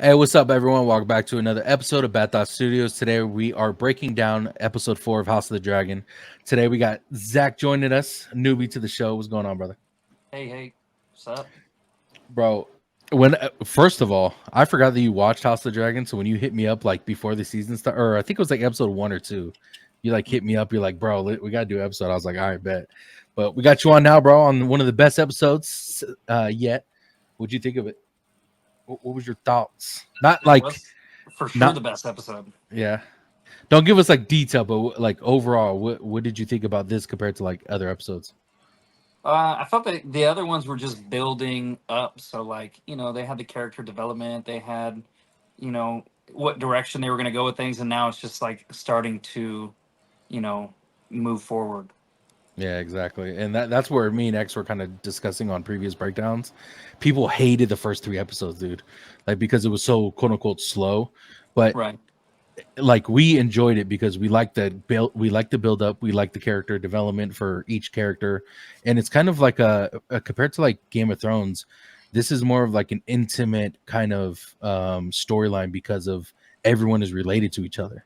Hey, what's up, everyone? Welcome back to another episode of Bad Thought Studios. Today we are breaking down episode 4 of House of the Dragon. Today we got Zach joining us, newbie to the show. What's going on, brother? Hey, what's up? Bro, when first of all, I forgot that you watched House of the Dragon. So when you hit me up like before the season started, or I think it was like episode 1 or 2, you like hit me up. You're like, bro, we gotta do an episode. I was like, all right, bet. But we got you on now, bro, on one of the best episodes yet. What'd you think of it? What was your thoughts? Not It like was for sure not the best episode. yeah. Don't give us like detail, but like overall, what did you think about this compared to like other episodes? I thought that the other ones were just building up. So, like, they had the character development, they had, you know, what direction they were going to go with things, and now it's just like starting to, you know, move forward. Yeah, exactly. And that's where me and X were kind of discussing on previous breakdowns. People hated the first 3 episodes, dude, like because it was so quote unquote slow. But Right. like we enjoyed it because we like the build up, we like the character development for each character, and it's kind of like a compared to like Game of Thrones, this is more of like an intimate kind of storyline because of everyone is related to each other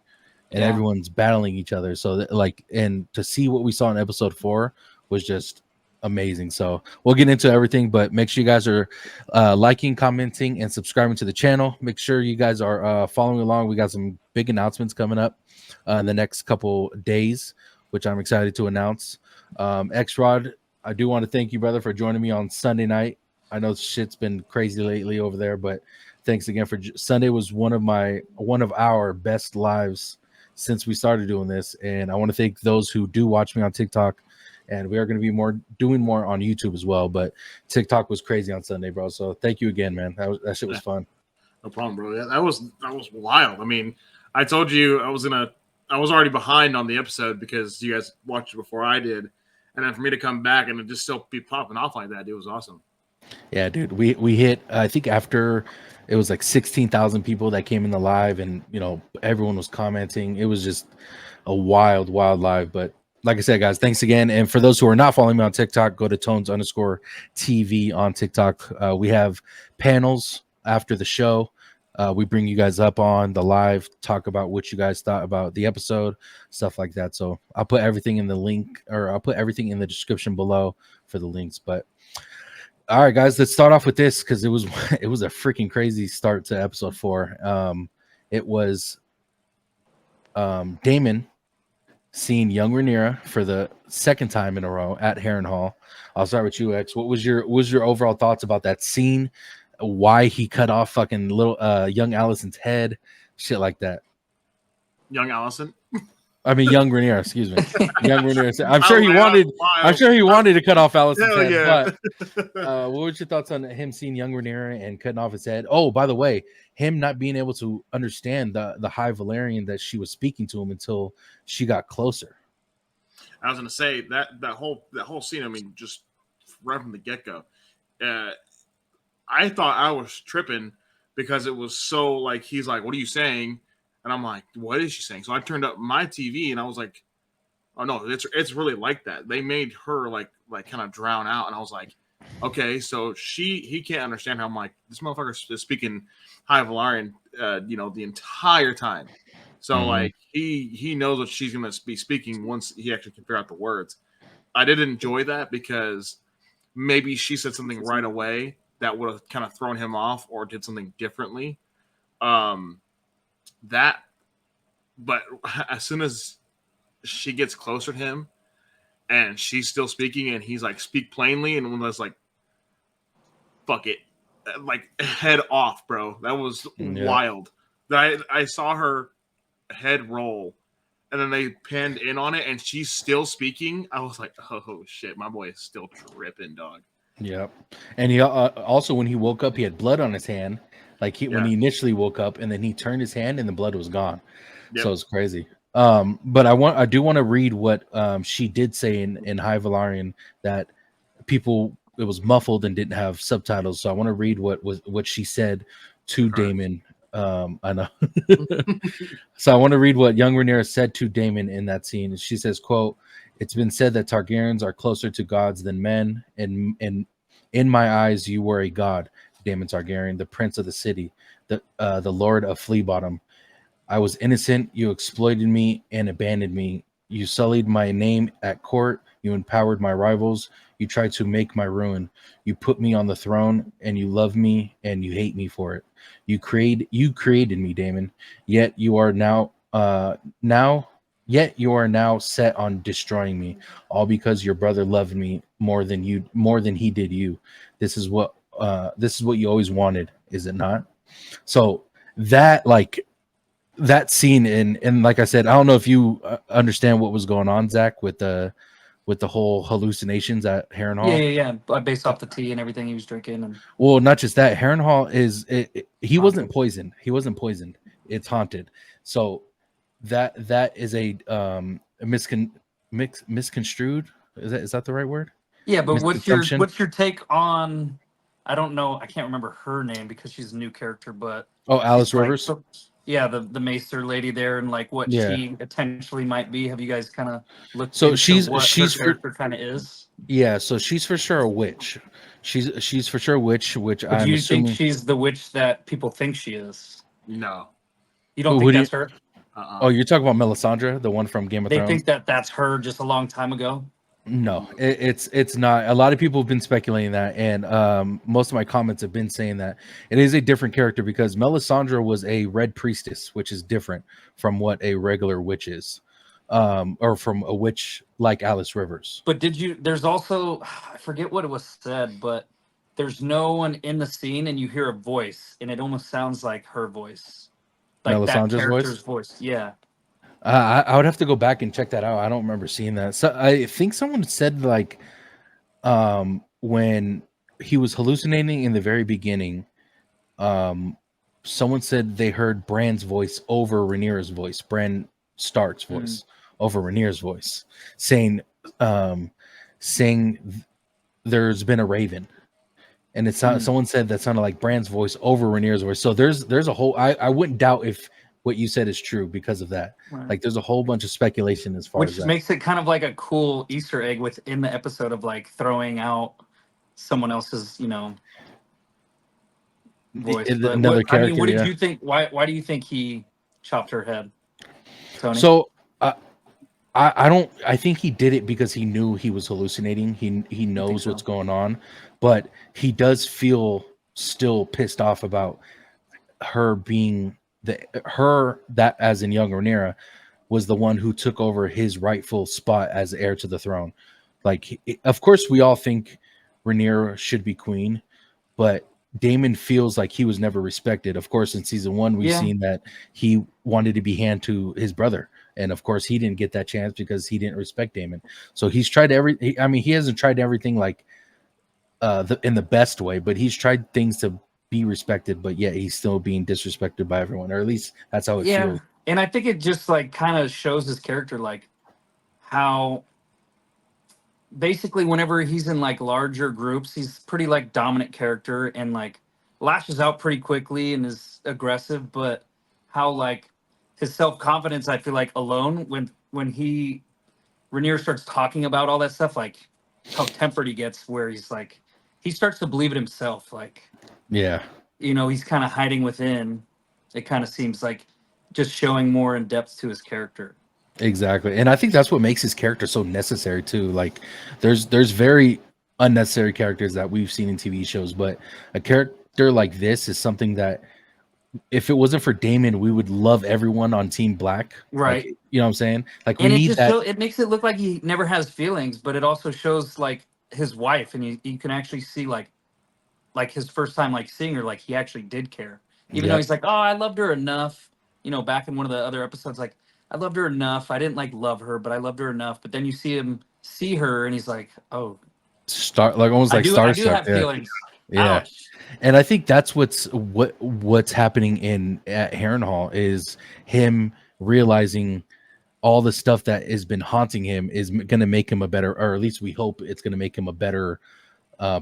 and Yeah. everyone's battling each other. So that, like, and to see what we saw in episode 4 was just amazing. So we'll get into everything, but make sure you guys are liking, commenting, and subscribing to the channel. Make sure you guys are following along. We got some big announcements coming up in the next couple days, which I'm excited to announce. X Rod, I do want to thank you, brother, for joining me on Sunday night. I know shit's been crazy lately over there, but thanks again for Sunday was one of our best lives since we started doing this. And I want to thank those who do watch me on TikTok. And we are going to be doing more on YouTube as well. But TikTok was crazy on Sunday, bro. So thank you again, man. That shit was Yeah, fun. no problem, bro. Yeah, that was wild. I mean, I told you I was already behind on the episode because you guys watched it before I did, and then for me to come back and it just still be popping off like that, it was awesome. Yeah, dude. We hit I think after it was like 16,000 people that came in the live, and everyone was commenting. It was just a wild live. But like I said, guys, thanks again. And for those who are not following me on TikTok, go to tones_TV on TikTok. We have panels after the show. We bring you guys up on the live, talk about what you guys thought about the episode, stuff like that. So I'll put everything in the link, or I'll put everything in the description below for the links. But all right, guys, let's start off with this because it was it was a freaking crazy start to episode 4. It was Damon seeing young Rhaenyra for the second time in a row at Harrenhal. I'll start with you, X. What was your overall thoughts about that scene? Why he cut off fucking little young Allison's head, shit like that. Young Allison. I mean, young Rhaenyra, excuse me, young Rhaenyra. I'm I sure he laughed wanted. I'm wild. sure he wanted to cut off Allison's Hell head, yeah. but what was your thoughts on him seeing young Rhaenyra and cutting off his head? Oh, by the way, him not being able to understand the High Valerian that she was speaking to him until she got closer. I was gonna say that whole scene. I mean, just right from the get go, uh, I thought I was tripping because it was so like he's like, "What are you saying?" And I'm like, "What is she saying?" So I turned up my TV and I was like, "Oh no, it's really like that." They made her like kind of drown out, and I was like, "Okay, so he can't understand how I'm like this motherfucker is speaking High Valarian, the entire time." So Mhm. like he knows what she's gonna be speaking once he actually can figure out the words. I did enjoy that because maybe she said something right away that would have kind of thrown him off or did something differently. Um, that, but as soon as she gets closer to him and she's still speaking and he's like, speak plainly, and one was like, fuck it, like head off, bro. That was Yeah. wild. I saw her head roll and then they panned in on it and she's still speaking. I was like, oh shit, my boy is still tripping, dog. Yep. And he also, when he woke up, he had blood on his hand. Like when Yeah. he initially woke up, and then he turned his hand, and the blood was gone. So Yep. it's crazy. But I do want to read what she did say in High Valarian, that people, it was muffled and didn't have subtitles. So I want to read what she said to All right. Damon. I know. So I want to read what young Rhaenyra said to Damon in that scene. She says, "Quote: It's been said that Targaryens are closer to gods than men, and in my eyes, you were a god, Daemon Targaryen, the prince of the city. the Lord of Flea Bottom. I was innocent. You exploited me and abandoned me. You sullied my name at court. You empowered my rivals. You tried to make my ruin. You put me on the throne, and you love me and you hate me for it. You created me, Damon. Yet you are now yet you are now set on destroying me, all because your brother loved me more than he did you. This is what you always wanted, is it not? So that like that scene and like I said, I don't know if you understand what was going on, Zach, with the whole hallucinations at Heron Yeah, Hall. yeah, yeah. Based off the tea and everything he was drinking and Well, not just that. Heron Hall he wasn't haunted. poisoned. He wasn't poisoned. It's haunted. So that is a misconstrued. Is that the right word? Yeah, but Misconsumption. what's your take on? I don't know. I can't remember her name because she's a new character, but Oh, she's Alice like, Rivers. yeah, the Maester lady there, and like what Yeah. she potentially might be. Have you guys kind of looked So into she's what her she's for character kind of is? yeah. So she's for sure a witch. She's for sure a witch, which But do I'm you think assuming. she's the witch that people think she is? No. You don't Who think do you? that's her? Oh, Uh-uh. you're talking about Melisandre, the one from Game of They think Thrones. that that's her just a long time ago. No, it's not. A lot of people have been speculating that, and most of my comments have been saying that it is a different character because Melisandre was a red priestess, which is different from what a regular witch is, or from a witch like Alice Rivers. But did you? There's also I forget what it was said, but there's no one in the scene, and you hear a voice, and it almost sounds like her voice, like that Melisandre's voice. character's voice. Yeah. I would have to go back and check that out. I don't remember seeing that. So I think someone said like when he was hallucinating in the very beginning, um someone said they heard Bran's voice over Rhaenyra's voice, Bran Stark's Mm. voice over Rhaenyra's voice, saying um saying there's been a raven. And it's not, Mm. someone said that sounded like Bran's voice over Rhaenyra's voice. So there's a whole I wouldn't doubt if what you said is true because of that. Right. Like there's a whole bunch of speculation as far as Which that. makes it kind of like a cool Easter egg within the episode of like throwing out someone else's, voice. But Another I mean, character, what did yeah. you think? Why do you think he chopped her head, Tony? So I don't, I think he did it because he knew he was hallucinating. He I think knows what's so. going on, but he does feel still pissed off about her being her that, as in young Rhaenyra, was the one who took over his rightful spot as heir to the throne. Like, of course, we all think Rhaenyra should be queen, but Damon feels like he was never respected. Of course, in season one, we've Yeah. seen that he wanted to be hand to his brother, and of course, he didn't get that chance because he didn't respect Damon. So he's tried I mean, he hasn't tried everything like in the best way, but he's tried things to be respected, but yet he's still being disrespected by everyone, or at least that's how it Yeah. feels. And I think it just like kind of shows his character, like how basically whenever he's in like larger groups, he's pretty like dominant character and like lashes out pretty quickly and is aggressive, but how like his self-confidence, I feel like alone when he Rainier starts talking about all that stuff, like how tempered he gets, where he's like he starts to believe it himself, like Yeah, he's kind of hiding within. It kind of seems like just showing more in depth to his character. exactly. And I think that's what makes his character so necessary too. Like there's very unnecessary characters that we've seen in TV shows, but a character like this is something that if it wasn't for Damon, we would love everyone on Team Black. Like, Right. you know what I'm saying? Like we And it need just that. it makes it look like he never has feelings, but it also shows like his wife, and you can actually see like his first time like seeing her, like he actually did care, even though Yep. he's like, oh, I loved her enough. Back in one of the other episodes, like I loved her enough. I didn't like love her, but I loved her enough. But then you see him see her, and he's like, oh, Star, like almost like I do starstruck. have Yeah. feelings. Yeah. Ouch. And I think that's what's happening in at Harrenhal is him realizing all the stuff that has been haunting him is going to make him a better, or at least we hope it's going to make him a better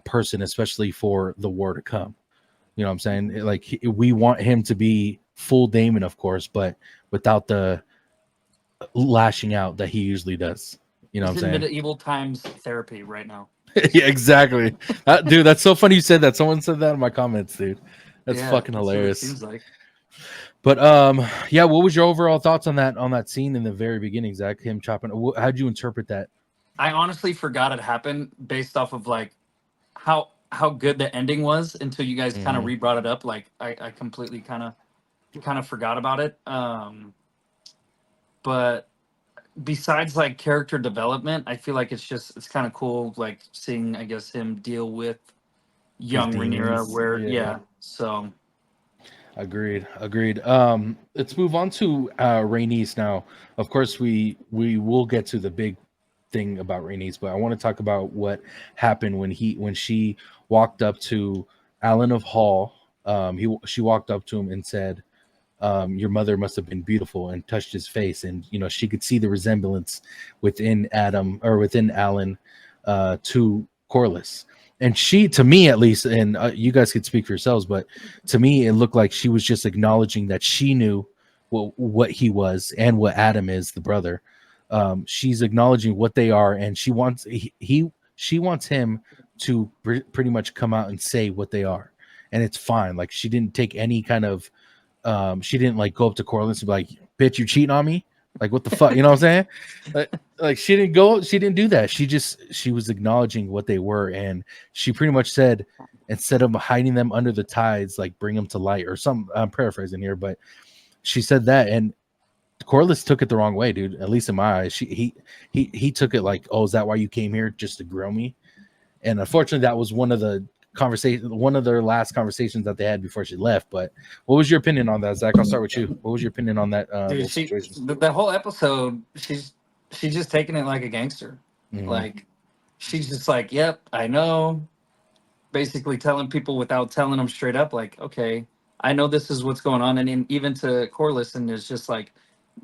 person, especially for the war to come. You know what I'm saying? Like we want him to be full Damon, of course, but without the lashing out that he usually does. You know what He's I'm in saying? medieval times therapy right now. Yeah, exactly. Dude, that's so funny you said that. Someone said that in my comments, dude. That's Yeah, fucking that's what it hilarious. seems like. But yeah, what was your overall thoughts on that scene in the very beginning, Zach? Him chopping. How'd you interpret that? I honestly forgot it happened based off of like how good the ending was until you guys kind of Hmm. re-brought it up. Like I completely kind of forgot about it. But besides like character development, I feel like it's kind of cool like seeing I guess him deal with His young Rhaenyra demons. where Yeah. yeah. So Agreed. Agreed. Let's move on to Rhaenys now. Of course, we will get to the big thing about Rhaenys, but I want to talk about what happened when she walked up to Alan of Hall. She walked up to him and said, "Your mother must have been beautiful," and touched his face, and she could see the resemblance within Adam or within Alan to Corlys. And she, to me at least, and you guys could speak for yourselves, but to me, it looked like she was just acknowledging that she knew what he was and what Adam is, the brother. She's acknowledging what they are, and she wants him to pretty much come out and say what they are, and it's fine. Like she didn't take any kind of she didn't like go up to Corliss and be like, "Bitch, you cheating on me?" Like, what the fuck, you know what I'm saying? Like she didn't do that. She was acknowledging what they were, and she pretty much said, instead of hiding them under the tides, like bring them to light or some. I'm paraphrasing here, but she said that, and Corliss took it the wrong way, dude. At least in my eyes, he took it like, "Oh, is that why you came here, just to grill me?" And unfortunately, that was one of their last conversations that they had before she left. But what was your opinion on that, Zach? I'll start with you. What was your opinion on that dude, whole situation? the whole episode, she's just taking it like a gangster. Hmm. Like she's just like, "Yep, I know." Basically telling people without telling them straight up, like, "Okay, I know this is what's going on." And even to Corliss, and there's just like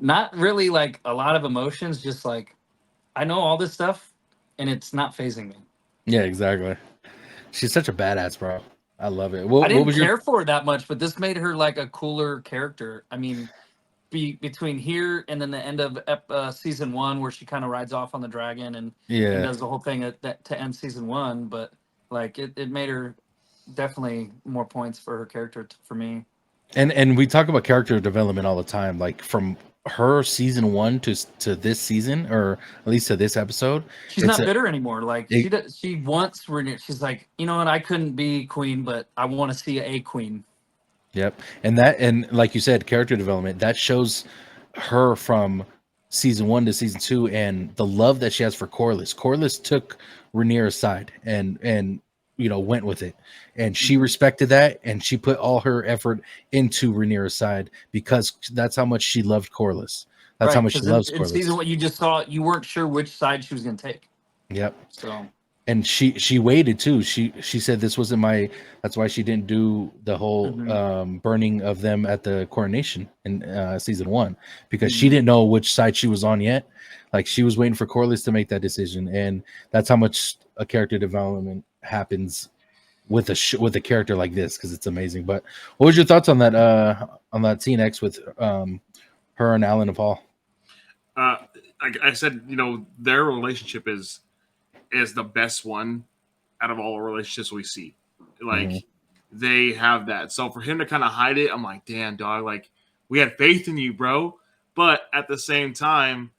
not really like a lot of emotions, just like I know all this stuff, and it's not phasing me. Yeah, exactly. She's such a badass, bro. I love it. I What didn't was your? care for her that much, but this made her like a cooler character. I mean, between here and then the end of season one, where she kind of rides off on the dragon and Yeah, does the whole thing to end season one, but like it made her definitely more points for her character for me. and we talk about character development all the time, like from her season one to this season, or at least to this episode. She's It's not a bitter anymore. Like it, she wants Rhaenyra. She's like, you know what? I couldn't be queen, but I want to see a queen. Yep. And like you said, character development that shows her from season one to season two, and the love that she has for Corliss. Corliss took Rhaenyra's side and went with it, and she Mhm. respected that, and she put all her effort into Rhaenyra's side because that's how much she loved Corliss. That's how Right? much she Because loves in season Corliss. what you just saw, you weren't sure which side she was going to take. Yep. So. And she waited too. She said this wasn't my. That's why she didn't do the whole Mhm. burning of them at the coronation in season one, because she Mhm. didn't know which side she was on yet. Like she was waiting for Corliss to make that decision, and that's how much a character development happens with with a character like this, because it's amazing. But what was your thoughts on that scene X with her and Alan of Hall? Uh, I said, their relationship is the best one out of all the relationships we see. Like Hmm. they have that. So for him to kind of hide it, I'm like, damn, dog. Like we had faith in you, bro. But at the same time,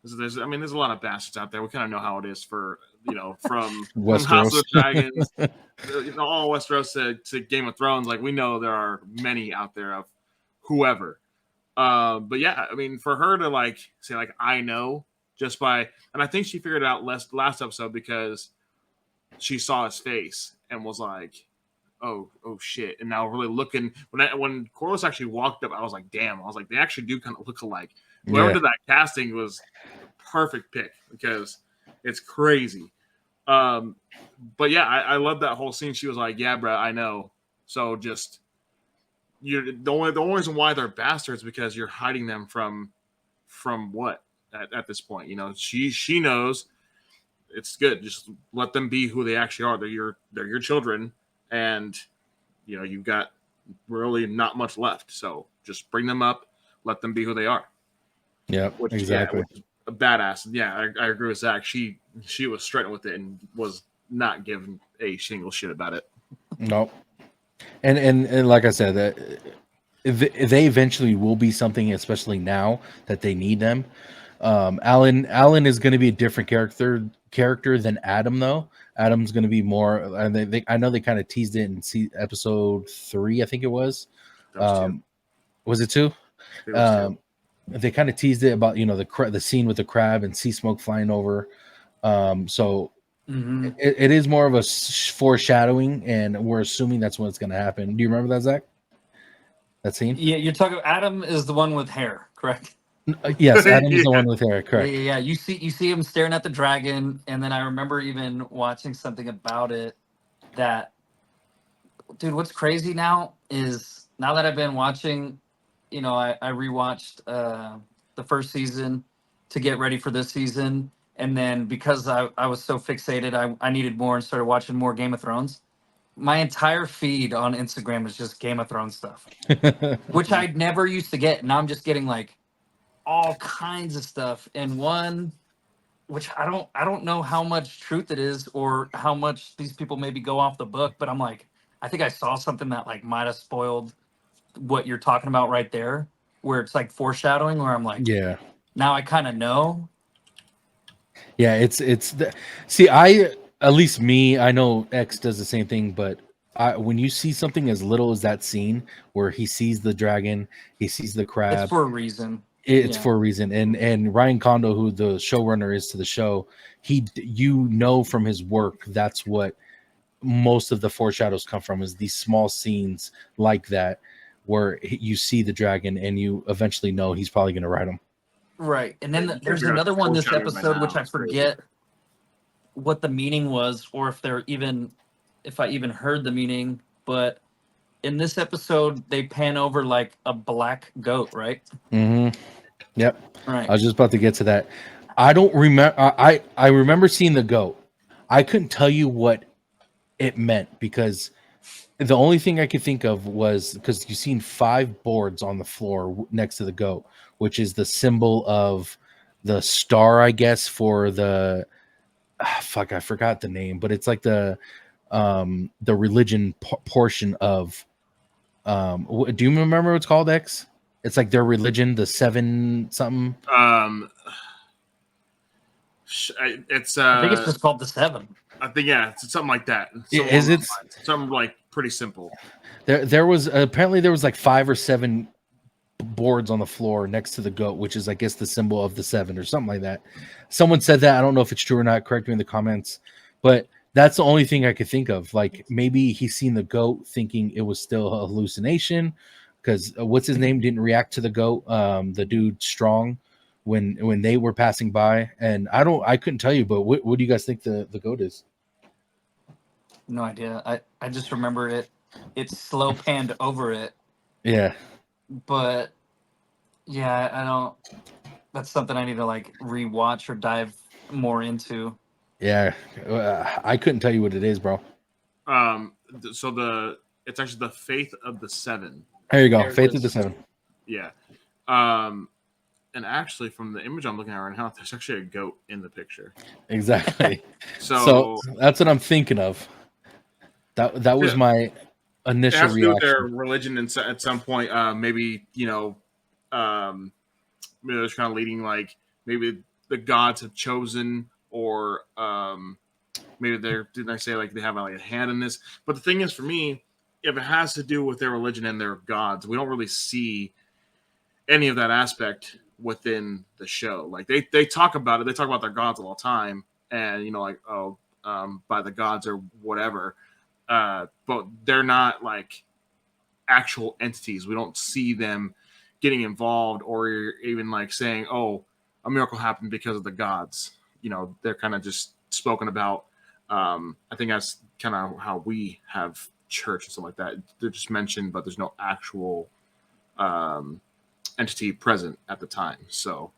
there's a lot of bastards out there. We kind of know how it is for from House of Westeros. the Dragons, all Westeros to Game of Thrones. Like we know there are many out there of whoever. But yeah, I mean, for her to like say like I know just by, and I think she figured it out last episode because she saw his face and was like, oh shit. And now really looking when Corliss actually walked up, I was like, damn. I was like, they actually do kind of look alike. Whoever Yeah. did that casting was the perfect pick because it's crazy. Um, but yeah, I love that whole scene. She was like, yeah, bro, I know. So just you the only reason why they're bastards because you're hiding them from what at this point. She knows it's good. Just let them be who they actually are. They're your children, and you've got really not much left. So just bring them up, let them be who they are. Yep. Exactly. Which is a badass. Yeah, I agree with Zach. She was straight with it and was not giving a single shit about it. Nope. And like I said, that they eventually will be something, especially now that they need them. Alan is going to be a different character than Adam, though. Adam's going to be more, and I know they kind of teased it in episode 3, I think it was. That was two. Was it 2? It was two. Um, they kind of teased it about the scene with the crab and sea smoke flying over. So Hmm. it is more of a foreshadowing, and we're assuming that's what's going to happen. Do you remember that, Zach? That scene? Yeah, you're talking. Adam is the one with hair, correct? Yes, Adam is the Yeah. one with hair. Yeah, Correct. yeah, yeah. You see him staring at the dragon, and then I remember even watching something about it. That dude, what's crazy now is now that I've been watching, I rewatched the first season to get ready for this season, and then because I was so fixated, I needed more and started watching more Game of Thrones. My entire feed on Instagram is just Game of Thrones stuff, which I never used to get. Now I'm just getting like all kinds of stuff in one, which I don't know how much truth it is or how much these people maybe go off the book, but I'm like, I think I saw something that like might have spoiled what you're talking about right there, where it's like foreshadowing, where I'm like, Yeah. now I kind of know. Yeah, see, I, at least me, I know X does the same thing, but when you see something as little as that scene where he sees the dragon, he sees the It's crab, for a reason. it's Yeah. for a reason. And Ryan Kondo, who the showrunner is to the show, from his work, that's what most of the foreshadows come from, is these small scenes like that where you see the dragon and you eventually know he's probably going to ride him. Right. And Yeah, then you guys there's are another one this foreshadowing by episode, which now. I It's crazy. forget what the meaning was, or if I even heard the meaning, but in this episode, they pan over like a black goat, right? Mm-hmm. Yep. I Right. was just about to get to that. I don't remember. I remember seeing the goat. I couldn't tell you what it meant because the only thing I could think of was because you've seen 5 boards on the floor next to the goat, which is the symbol of the star, I guess, for the fuck. I forgot the name, but it's like the religion portion of do you remember what it's called, X? It's like their religion, the 7 something. Um, it's I think it's just called the Seven. I think yeah, it's something like that. Something along Is it? those lines. Something like pretty simple. There was apparently there was like 5 or 7 boards on the floor next to the goat, which is I guess the symbol of the 7 or something like that. Someone said that. I don't know if it's true or not. Correct me in the comments. But that's the only thing I could think of. Like maybe he's seen the goat thinking it was still a hallucination because what's his name didn't react to the goat. The dude Strong when they were passing by, and I couldn't tell you, but what do you guys think the goat is? No idea. I just remember it slow panned over it, Yeah. but yeah, I don't. That's something I need to like rewatch or dive more into. Yeah, I couldn't tell you what it is, bro. So it's actually the faith of the 7. There you go. There it Faith of the is. 7. Yeah. Um, and actually, from the image I'm looking at right now, there's actually a goat in the picture. Exactly. So So that's what I'm thinking of. That was yeah, my it initial has to do with their reaction. religion, and at some point, maybe um, maybe they're kind of leading like maybe the gods have chosen, or maybe didn't I say like they have like a hand in this? But the thing is, for me, if it has to do with their religion and their gods, we don't really see any of that aspect within the show. Like they talk about it, they talk about their gods all the time, and like by the gods or whatever. But they're not like actual entities. We don't see them getting involved or even like saying, "Oh, a miracle happened because of the gods." They're kind of just spoken about. I think that's kind of how we have church and stuff like that. They're just mentioned, but there's no actual um, entity present at the time. So,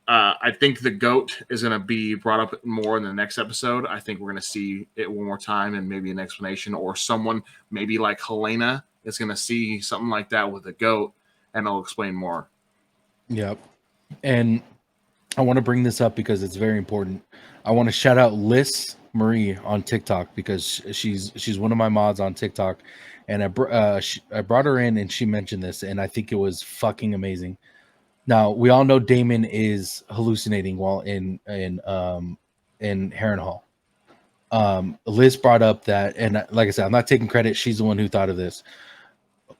I think the goat is going to be brought up more in the next episode. I think we're going to see it one more time and maybe an explanation, or someone maybe like Helena is going to see something like that with the goat, and it'll explain more. Yep. And I want to bring this up because it's very important. I want to shout out Liz Marie on TikTok because she's one of my mods on TikTok, and I brought her in and she mentioned this, and I think it was fucking amazing. Now we all know Damon is hallucinating while in Harrenhal. Liz brought up that, and like I said, I'm not taking credit. She's the one who thought of this.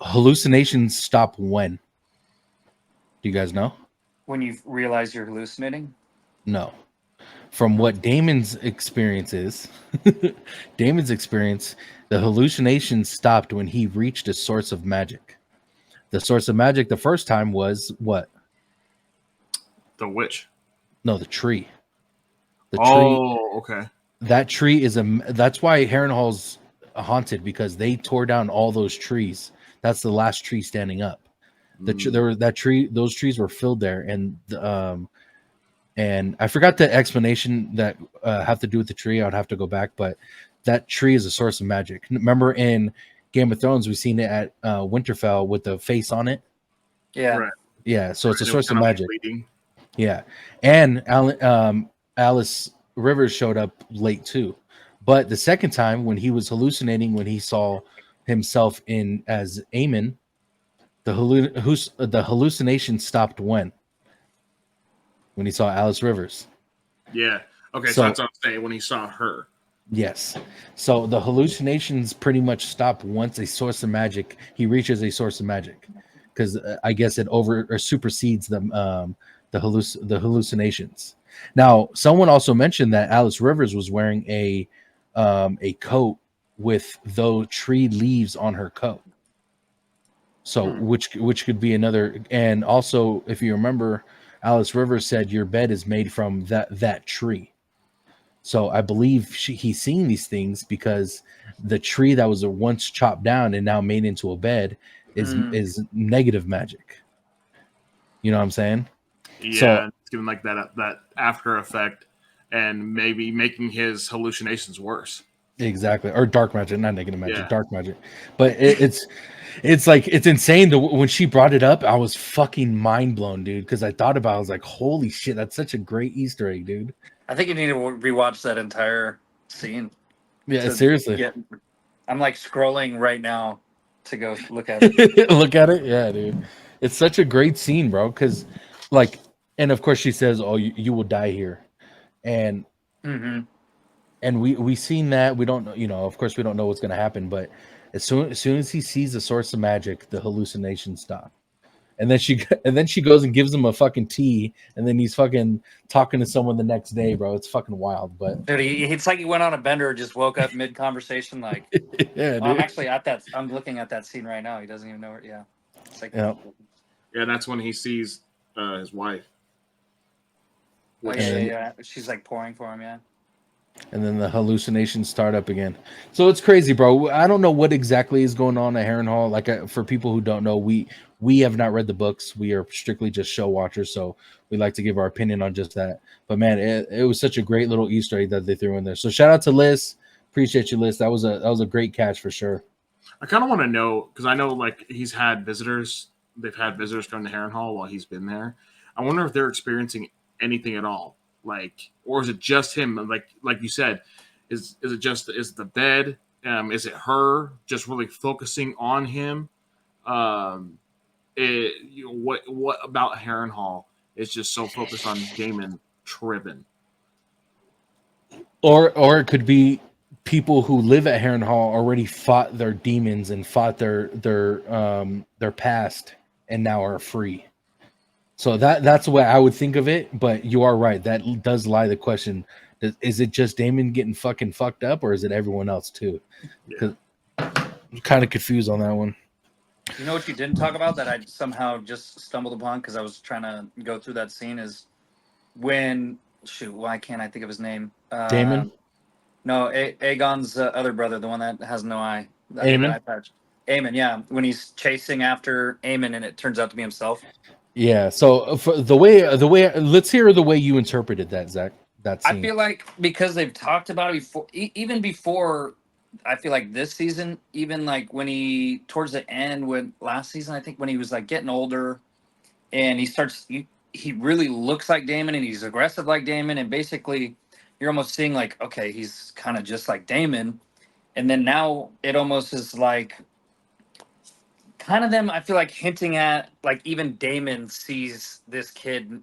Hallucinations stop when? Do you guys know? When you realize you're hallucinating. No. From what Damon's experience is, Damon's experience, the hallucination stopped when he reached a source of magic. The source of magic the first time was what? The witch. No, the tree. The tree. Oh, okay. That tree is a. That's why Harrenhal's haunted because they tore down all those trees. That's the last tree standing up. There was that tree. Those trees were filled there, and I forgot the explanation that have to do with the tree. I'd have to go back, but that tree is a source of magic. Remember in Game of Thrones, we've seen it at Winterfell with the face on it. Yeah. Right. Yeah, so it's a And it was source of kinda, like, magic. bleeding. Yeah, and Alice Rivers showed up late too, but the second time when he was hallucinating, when he saw himself in as Aemon, the hallucination stopped when he saw Alice Rivers. Yeah. Okay, so So that's what I'm saying when he saw her. yes. So the hallucinations pretty much stop once a source of magic he reaches a source of magic, because I guess it over or supersedes the hallucinations. Now, someone also mentioned that Alice Rivers was wearing a coat with those tree leaves on her coat. So which could be another, and also if you remember, Alice Rivers said your bed is made from that tree. So I believe he's seeing these things because the tree that was once chopped down and now made into a bed is negative magic. You know what I'm saying? So Yeah, it's giving like that after effect, and maybe making his hallucinations worse. exactly, or dark magic, not negative magic, Yeah. dark magic. But it's like it's insane. When she brought it up, I was fucking mind blown, dude. Because I thought about, it, I was like, holy shit, that's such a great Easter egg, dude. I think you need to rewatch that entire scene Yeah, to seriously. get. I'm like scrolling right now to go look at it. Look at it, yeah, dude. It's such a great scene, bro. Because, like, and of course she says, "Oh, you will die here," and Mm-hmm. we seen that. We don't know, of course, we don't know what's gonna happen. But as soon as he sees the source of magic, the hallucinations stop. And then she goes and gives him a fucking tea, and then he's fucking talking to someone the next day, bro. It's fucking wild, but Dude, it's like he went on a bender, just woke up mid conversation. Like, yeah, I'm dude. actually at that. I'm looking at that scene right now. He doesn't even know it. Yeah, it's like, Yeah, Yeah, that's when he sees his wife. oh Which yeah, yeah, and yeah. She's like pouring for him. Yeah. then the hallucinations start up again. So it's crazy, bro. I don't know what exactly is going on at Harrenhal. Like for people who don't know, we have not read the books. We are strictly just show watchers, so we like to give our opinion on just that. But man, it was such a great little Easter egg that they threw in there. So shout out to Liz. Appreciate you, Liz. That was a great catch for sure. I kind of want to know because I know like he's had visitors. They've had visitors come to Harrenhal while he's been there. I wonder if they're experiencing anything at all, like, or is it just him? Like you said, is it just is it the bed? Is it her just really focusing on him? Um, what about Harrenhal is just so focused on Damon tripping? Or it could be people who live at Harrenhal already fought their demons and fought their past and now are free. So that's the way I would think of it. But you are right. That does lie the question: is it just Damon getting fucking fucked up, or is it everyone else too? Yeah. Because I'm kind of confused on that one. You know what you didn't talk about that I somehow just stumbled upon because I was trying to go through that scene is when shoot, why can't I think of his name? Damon, No, Aegon's other brother, the one that has no eye, the Damon. Aemon, eye patch. Aemon, yeah. When he's chasing after Aemon and it turns out to be himself. yeah. So for the way, let's hear the way you interpreted that, Zach. That I scene. feel like because they've talked about it before, even before. I feel like this season, even like when he towards the end, when last season, I think when he was like getting older and he starts. he really looks like Damon and he's aggressive like Damon, and basically you're almost seeing like, okay, he's kind of just like Damon. And then now it almost is like kind of them, I feel like hinting at like even Damon sees this kid,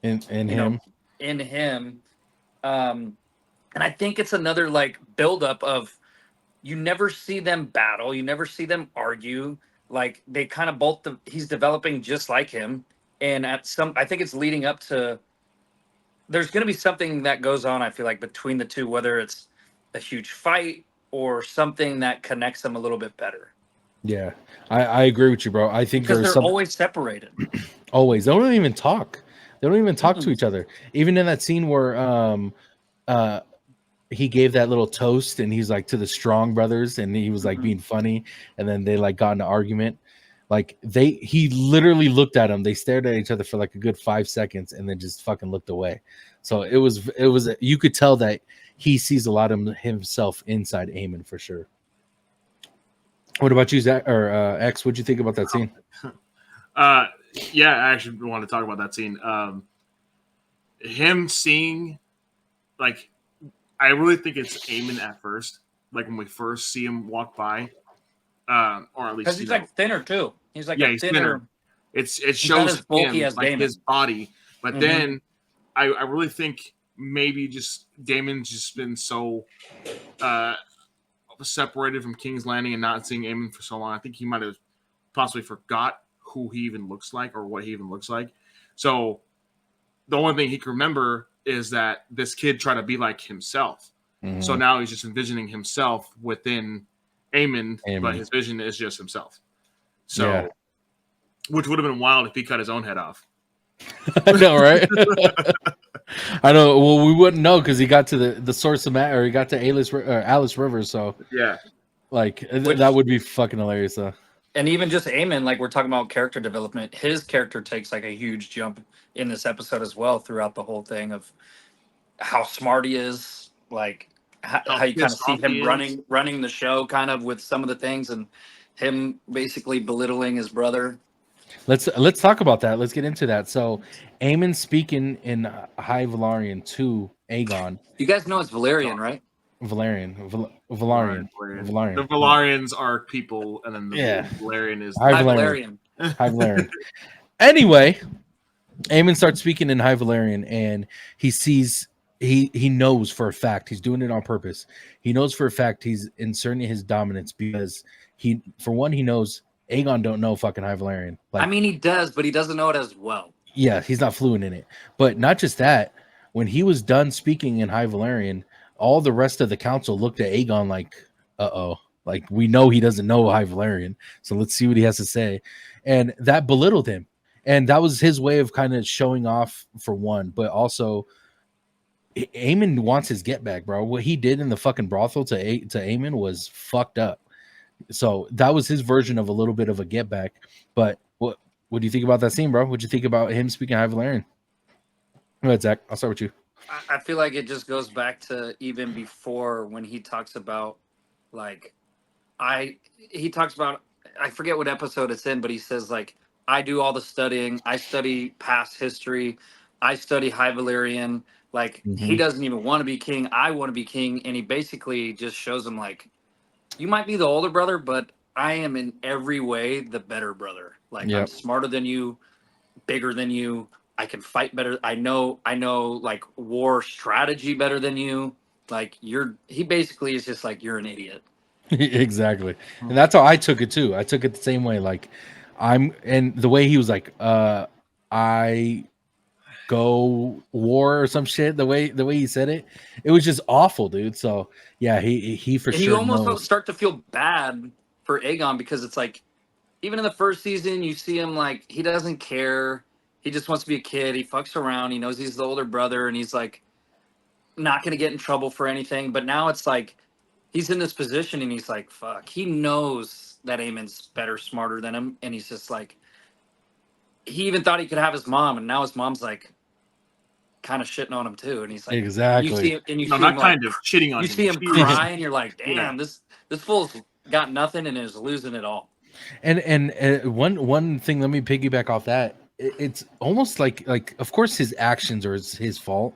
in you know, him. in him. Um and I think it's another like buildup of, you never see them battle, you never see them argue. Like they kind of both he's developing just like him. And at some, I think it's leading up to, there's going to be something that goes on, I feel like, between the two, whether it's a huge fight or something that connects them a little bit better, Yeah, I agree with you, bro. I think because there's they're some always separated. always. They don't even talk. They don't even talk to Mm-mm. each other. Even in that scene where uh he gave that little toast and he's like to the Strong brothers and he was like Mhm. being funny and then they like got in an argument. Like he literally looked at him. They stared at each other for like a good 5 seconds and then just fucking looked away. So it was you could tell that he sees a lot of himself inside Eamon for sure. What about you, Zach or X? What'd you think about that scene? Uh, yeah, I actually want to talk about that scene. Him seeing, like, I really think it's Eamon at first, like when we first see him walk by, or at Because least he's like thinner too. He's like yeah, a he's thinner. thinner. It He's not shows as bulky him as like Damon. his body, but Hmm. then I really think maybe just Damon's just been so uh, separated from King's Landing and not seeing Eamon for so long. I think he might have possibly forgot who he even looks like or what he even looks like. So the only thing he can remember is that this kid tried to be like himself. So Mm-hmm. now he's just envisioning himself within Eamon, but Eamon. his vision is just himself. Yeah, So, which would have been wild if he cut his own head off. I know, right? I know. Well, we wouldn't know because he got to the source of or he got to Alice River. So Yeah. like that Which, would be fucking hilarious. Though. and even just Eamon, like we're talking about character development, his character takes like a huge jump in this episode as well throughout the whole thing of how smart he is, like How how you kind of pissed see off him he is. running the show kind of with some of the things, and him basically belittling his brother. Let's talk about that. Let's get into that. So, Aemon speaking in High Valarian to Aegon, You guys know it's So, Valerian, right? Valarian, The Valarian. Yeah, Valarians are people, and then the yeah. Valerian is High High the. Valarian, Valerian. High Valarian. Anyway, Aemon starts speaking in High Valarian, and he sees he knows for a fact he's doing it on purpose. He knows for a fact he's inserting his dominance because he, for one, he knows Aegon don't know fucking High Valarian. I Like, mean, he does, but he doesn't know it as well. yeah, he's not fluent in it. But not just that, when he was done speaking in High Valarian, all the rest of the council looked at Aegon like, oh, like we know he doesn't know High Valarian, so let's see what he has to say. And that belittled him. And that was his way of kind of showing off for one, but also Aemon wants his get back, bro. What he did in the fucking brothel to Aemon was fucked up. So that was his version of a little bit of a get back. But what do you think about that scene, bro? What do you think about him speaking High Valarian? Go ahead, Zach. I'll start with you. I feel like it just goes back to even before when he talks about like he talks about, I forget what episode it's in, but he says like, I do all the studying, I study past history, I study High Valyrian. Like he Mm-hmm. doesn't even want to be king, I want to be king, and he basically just shows him like, you might be the older brother, but I am in every way the better brother. Like I'm Yep. smarter than you, bigger than you. I can fight better. I know like war strategy better than you. Like he basically is just like, you're an idiot. Exactly. And that's how I took it too. I took it the same way. Like and the way he was like, I go war or some shit. The way he said it, it was just awful, dude. So yeah, he for And you sure almost knows. start to feel bad for Aegon, because it's like, even in the first season, you see him like, he doesn't care. He just wants to be a kid. He fucks around. He knows he's the older brother, and he's like not going to get in trouble for anything. But now it's like he's in this position, and he's like, fuck. He knows that Aemon's better, smarter than him, and he's just like, he even thought he could have his mom, and now his mom's like kind of shitting on him too. And he's like, Exactly. and you No, see him not like, kind of cheating on you him. see him Cheating. cry, and you're like, Yeah. damn, this fool's got nothing and is losing it all. And one thing, let me piggyback off that. it's almost like of course his actions are his fault,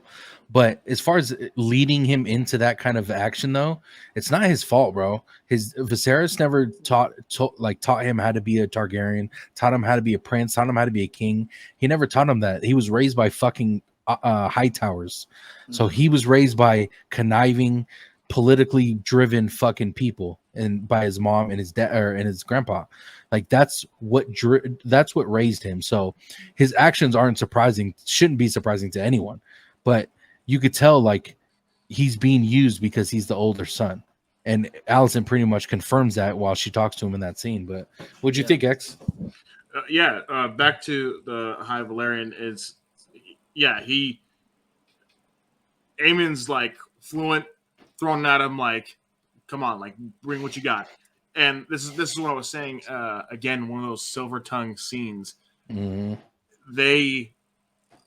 but as far as leading him into that kind of action though, it's not his fault, bro. His Viserys never taught him how to be a Targaryen, taught him how to be a prince, taught him how to be a king. He never taught him that. He was raised by fucking high towers. So he was raised by conniving, politically driven fucking people, and by his mom and his dad and his grandpa. Like that's what raised him. So his actions aren't surprising, shouldn't be surprising to anyone. But you could tell like he's being used because he's the older son. And Allison pretty much confirms that while she talks to him in that scene. But what'd you think, X? Back to the High Valerian is, Aemon's like fluent, throwing at him like, come on, like bring what you got. And this is what I was saying. Again, one of those silver tongue scenes. Mm-hmm. They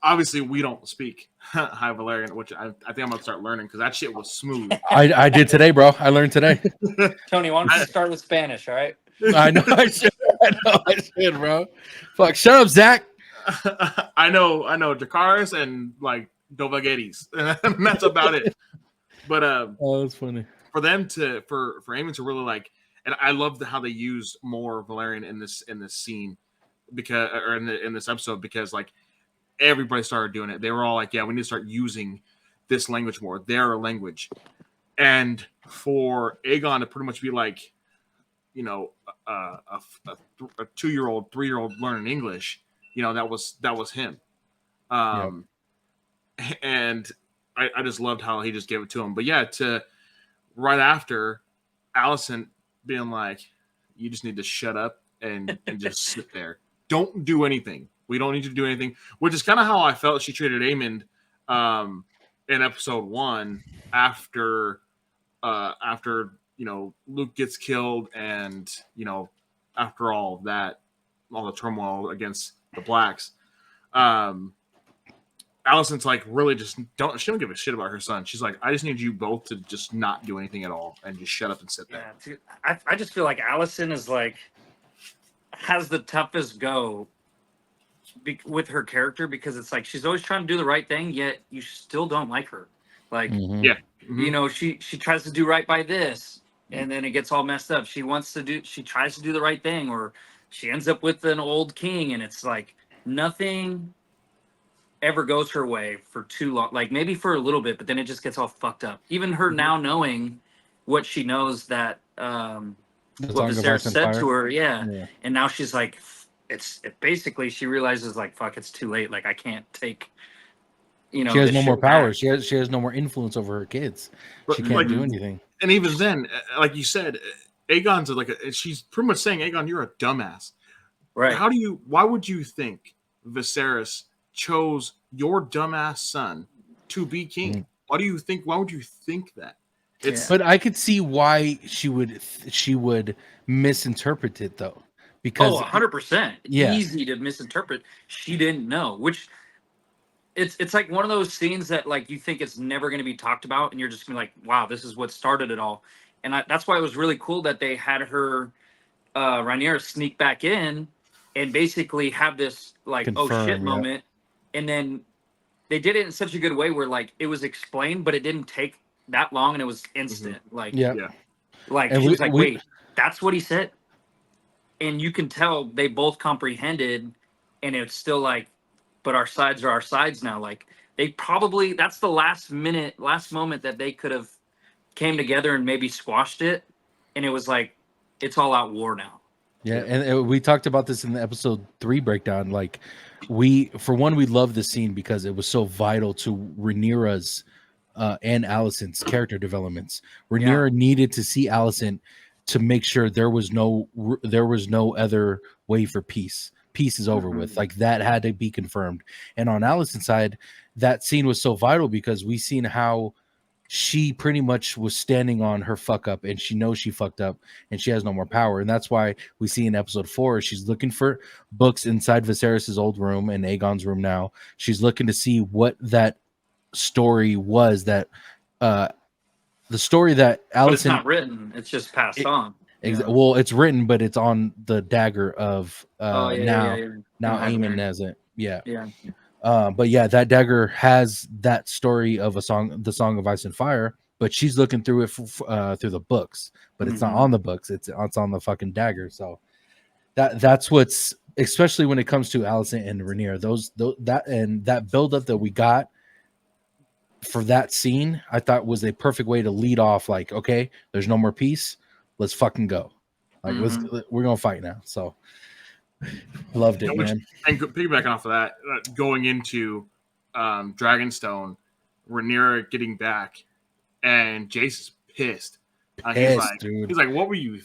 obviously we don't speak High Valerian, which I think I'm gonna start learning because that shit was smooth. I did today, bro. I learned today. Tony, why don't you start with Spanish? All right. I know I should. I should, bro. Fuck, shut up, Zach. I know Jakaris and like Dovagetes, and that's about it. But oh, that's funny. For them to for Aemon to really like, and I love how they use more Valerian in this scene because or in this episode because like everybody started doing it. They were all like, yeah, we need to start using this language more, their language. And for Aegon to pretty much be like, you know, a 2-year-old, 3-year-old learning English, you know, that was him. And I just loved how he just gave it to him. But yeah, to right after Allison being like, you just need to shut up and just sit there. Don't do anything. We don't need to do anything, which is kind of how I felt she treated Aemond in episode 1 after you know Luke gets killed and you know after all that, all the turmoil against the Blacks. Allison's like really just she don't give a shit about her son. She's like, I just need you both to just not do anything at all and just shut up and sit there. Yeah, dude, I just feel like Allison is like has the toughest go with her character because it's like she's always trying to do the right thing, yet you still don't like her. Like, you know, she tries to do right by this, and then it gets all messed up. She tries to do the right thing, or she ends up with an old king, and it's like nothing ever goes her way for too long. Like maybe for a little bit, but then it just gets all fucked up. Even her now knowing what she knows that what Viserys said to her, and now she's like, basically she realizes like, fuck, it's too late. Like I can't take, you know, she has no more power. Back. She has no more influence over her kids. She can't like, do anything. And even then, like you said, Aegon's she's pretty much saying, Aegon, you're a dumbass. Right. Why would you think Viserys chose your dumbass son to be king? Why would you think that? But I could see why she would misinterpret it though. Because 100%. Easy to misinterpret. She didn't know, which it's like one of those scenes that like you think it's never going to be talked about, and you're just gonna be like, wow, this is what started it all. And that's why it was really cool that they had her Rhaenyra sneak back in and basically have this like moment, and then they did it in such a good way where like it was explained, but it didn't take that long, and it was instant. Like like and she was like, wait, that's what he said. And you can tell they both comprehended, and it's still like, but our sides are our sides now. Like they probably, that's the last moment that they could have came together and maybe squashed it. And it was like, it's all out war now. Yeah. And we talked about this in the episode 3 breakdown. Like we love the scene because it was so vital to Rhaenyra's and Allison's character developments. Rhaenyra needed to see Allison to make sure there was no other way for peace. Peace is over with. Like that had to be confirmed. And on Allison's side, that scene was so vital because we seen how she pretty much was standing on her fuck up, and she knows she fucked up and she has no more power. And that's why we see in episode 4, she's looking for books inside Viserys's old room and Aegon's room now. She's looking to see what that story was that the story that Allison. But it's not written. It's just passed on. Well, it's written, but it's on the dagger of now Aemon has it. Yeah. Yeah. But yeah, that dagger has that story of a song, the Song of Ice and Fire. But she's looking through it through the books, but it's not Mhm. on the books. It's on the fucking dagger. So that's what's, especially when it comes to Allison and Rhaenyra. That build up that we got for that scene, I thought was a perfect way to lead off. Like, okay, there's no more peace. Let's fucking go. Like, Mhm. we're gonna fight now. So loved it, Which, man. and piggybacking off of that, going into Dragonstone, Rhaenyra getting back, and Jace's pissed. Pissed, dude. He's like, "What were you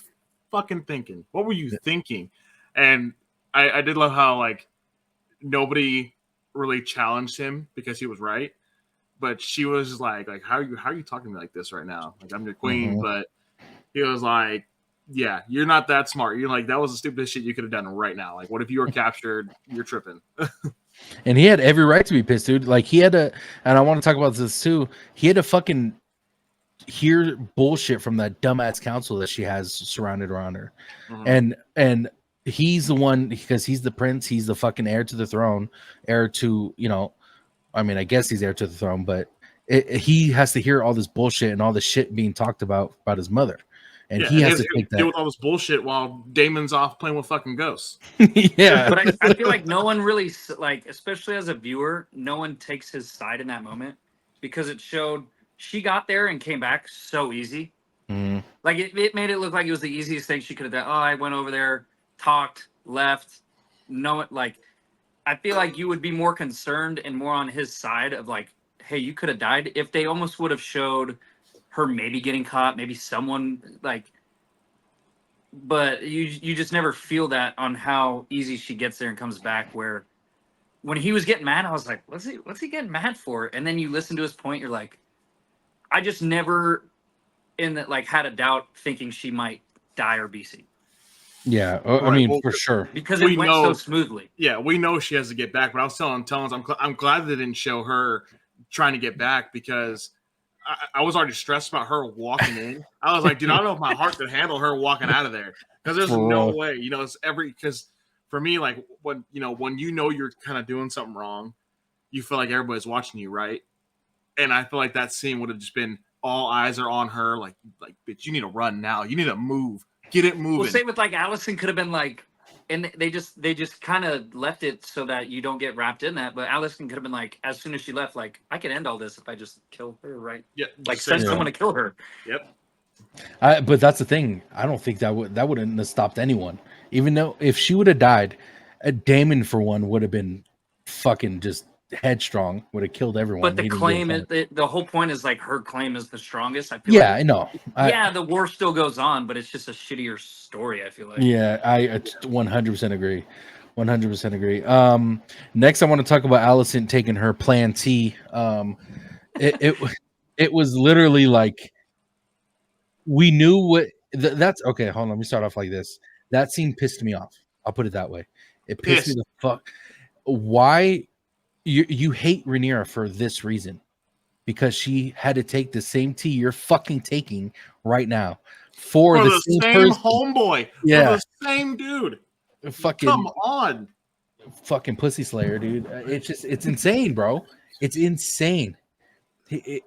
fucking thinking? What were you thinking?" And I did love how like nobody really challenged him because he was right, but she was like how are you talking to me like this right now? Like I'm your queen, Mhm. but he was like, yeah, you're not that smart. You're like, that was the stupidest shit you could have done right now. Like, what if you were captured? You're tripping. And he had every right to be pissed, dude. Like he had to, and I want to talk about this too. He had to fucking hear bullshit from that dumbass council that she has surrounded around her, Mm-hmm. and he's the one, because he's the prince. He's the fucking heir to the throne, heir to, you know. I mean, I guess he's heir to the throne, but he has to hear all this bullshit and all this shit being talked about his mother, and Yeah, he and he has has to to take deal that. with all this bullshit while Damon's off playing with fucking ghosts. Yeah, But I feel like no one really like, especially as a viewer, no one takes his side in that moment because it showed she got there and came back so easy. Mhm. Like it made it look like it was the easiest thing she could have done. Oh, I went over there, talked, left. No, like I feel like you would be more concerned and more on his side of like, hey, you could have died if they almost would have showed her maybe getting caught, maybe someone like. But you just never feel that on how easy she gets there and comes back. Where when he was getting mad, I was like, what's he getting mad for? And then you listen to his point, you're like, I just never in that like had a doubt thinking she might die or be seen yeah. I Right. mean, Well, for sure. because it we went so know, smoothly. yeah, we know she has to get back. But I was telling us, I'm glad they didn't show her trying to get back because I was already stressed about her walking in. I was like, dude, I don't know if my heart could handle her walking out of there because there's For no real. way. You know, it's because for me, like when you know you're kind of doing something wrong, you feel like everybody's watching you, right? And I feel like that scene would have just been all eyes are on her. Like, bitch, you need to run now. You need to move. Get it Well, moving. same with like Allison could have been like, and they just kind of left it so that you don't get wrapped in that. But Allison could have been like, as soon as she left, like I could end all this if I just kill her, right? Yeah, Like just say send Yeah. someone something. to kill her. Yep. But that's the thing. I don't think that wouldn't have stopped anyone. Even though if she would have died, Damon for one would have been fucking just headstrong. Would have killed everyone. But the He didn't give a claim is fuck. the whole point is like her claim is the strongest. I feel Yeah, like I know. yeah, the war still goes on, but it's just a shittier story. I feel like. I 100% agree. 100% agree. Next I want to talk about Allison taking her plan T. It it was literally like we knew what that's okay. Hold on, let me start off like this. That scene pissed me off. I'll put it that way. It pissed me Pissed. the fuck. Why you hate Rhaenyra for this reason? Because she had to take the same tea you're fucking taking right now for For the the same same person. homeboy. For Yeah, the same dude. Come fucking on. fucking pussy slayer, dude. It's insane, bro. It's insane.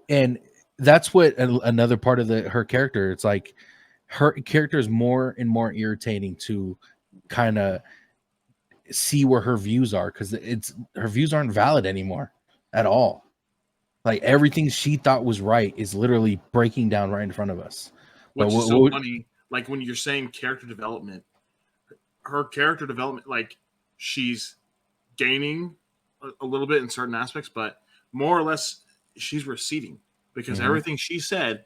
And that's what another part of her character. It's like her character is more and more irritating to kind of see where her views are, because it's her views aren't valid anymore at all. Like everything she thought was right is literally breaking down right in front of us. But Which is so funny. Like when you're saying character development, her character development, like she's gaining a little bit in certain aspects, but more or less she's receding because Mhm. everything she said